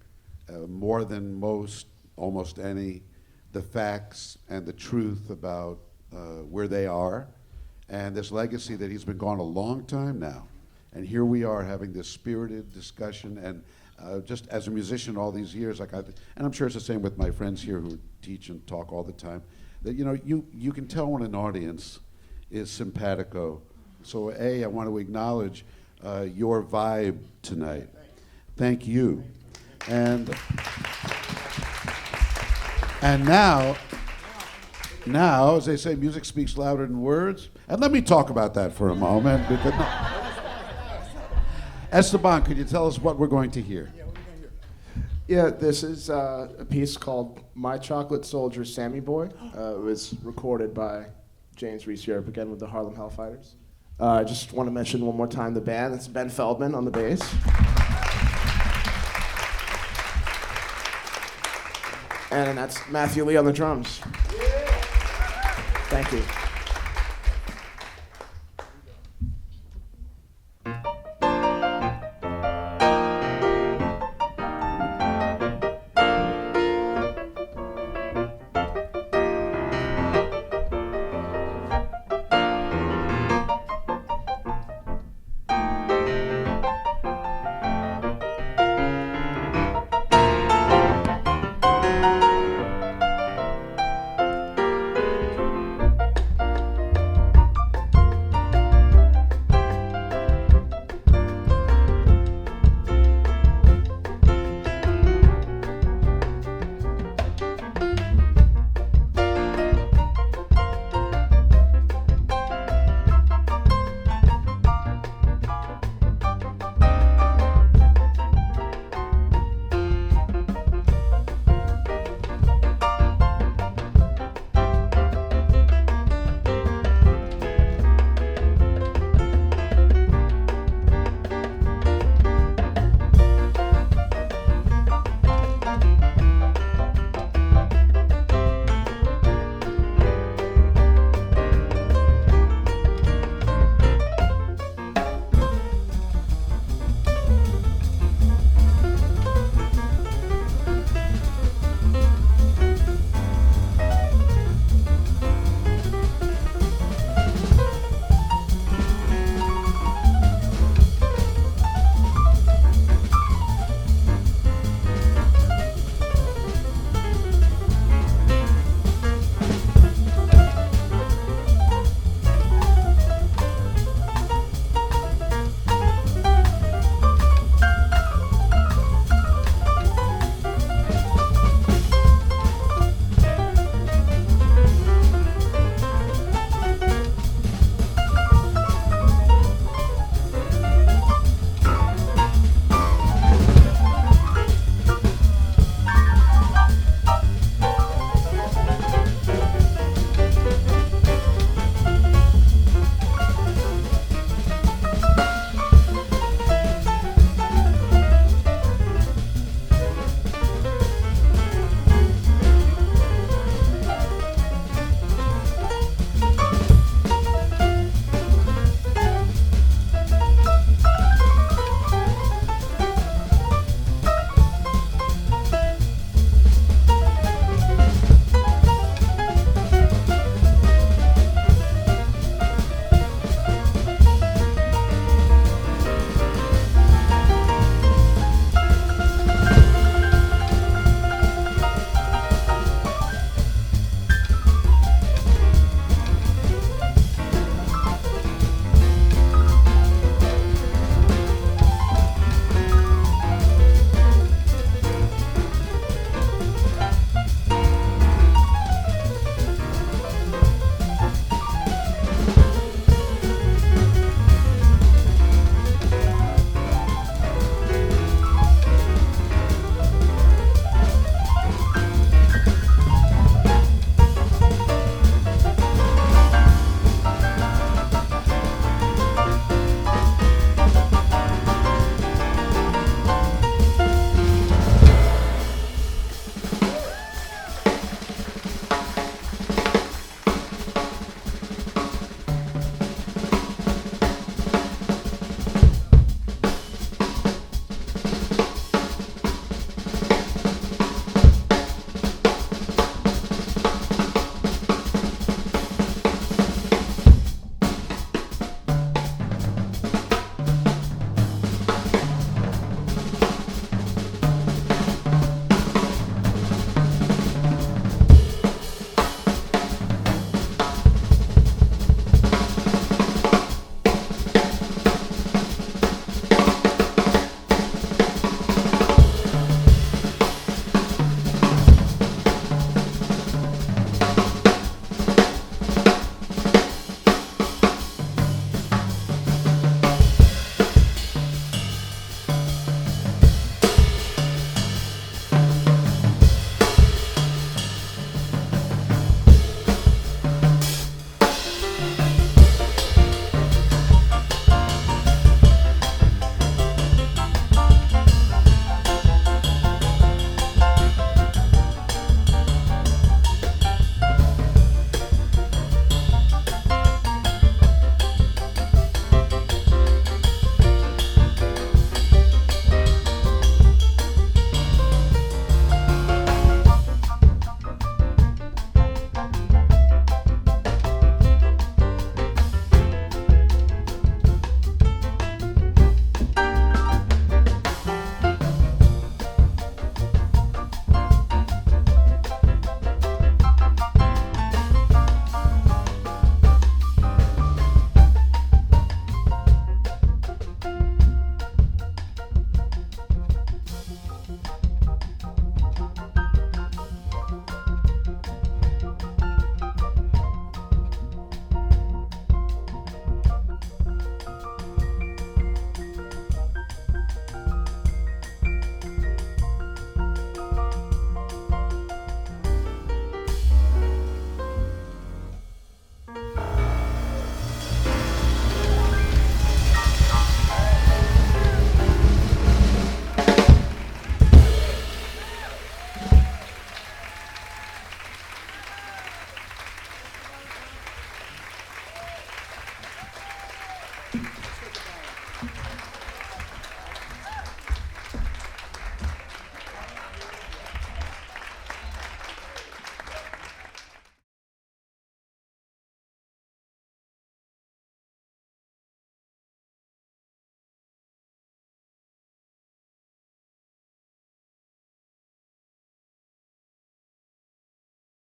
more than almost any, the facts and the truth about where they are, and this legacy that he's been gone a long time now. And here we are having this spirited discussion, and just as a musician all these years, and I'm sure it's the same with my friends here who teach and talk all the time, that you can tell when an audience is simpatico. So I want to acknowledge your vibe tonight. Thank you. And now, as they say, music speaks louder than words. And let me talk about that for a moment. Because, Esteban, could you tell us what we're going to hear? Yeah, this is a piece called My Chocolate Soldier, Sammy Boy. It was recorded by James Reese Europe, again with the Harlem Hell Fighters. I just want to mention one more time the band. That's Ben Feldman on the bass. And that's Matthew Lee on the drums. Thank you.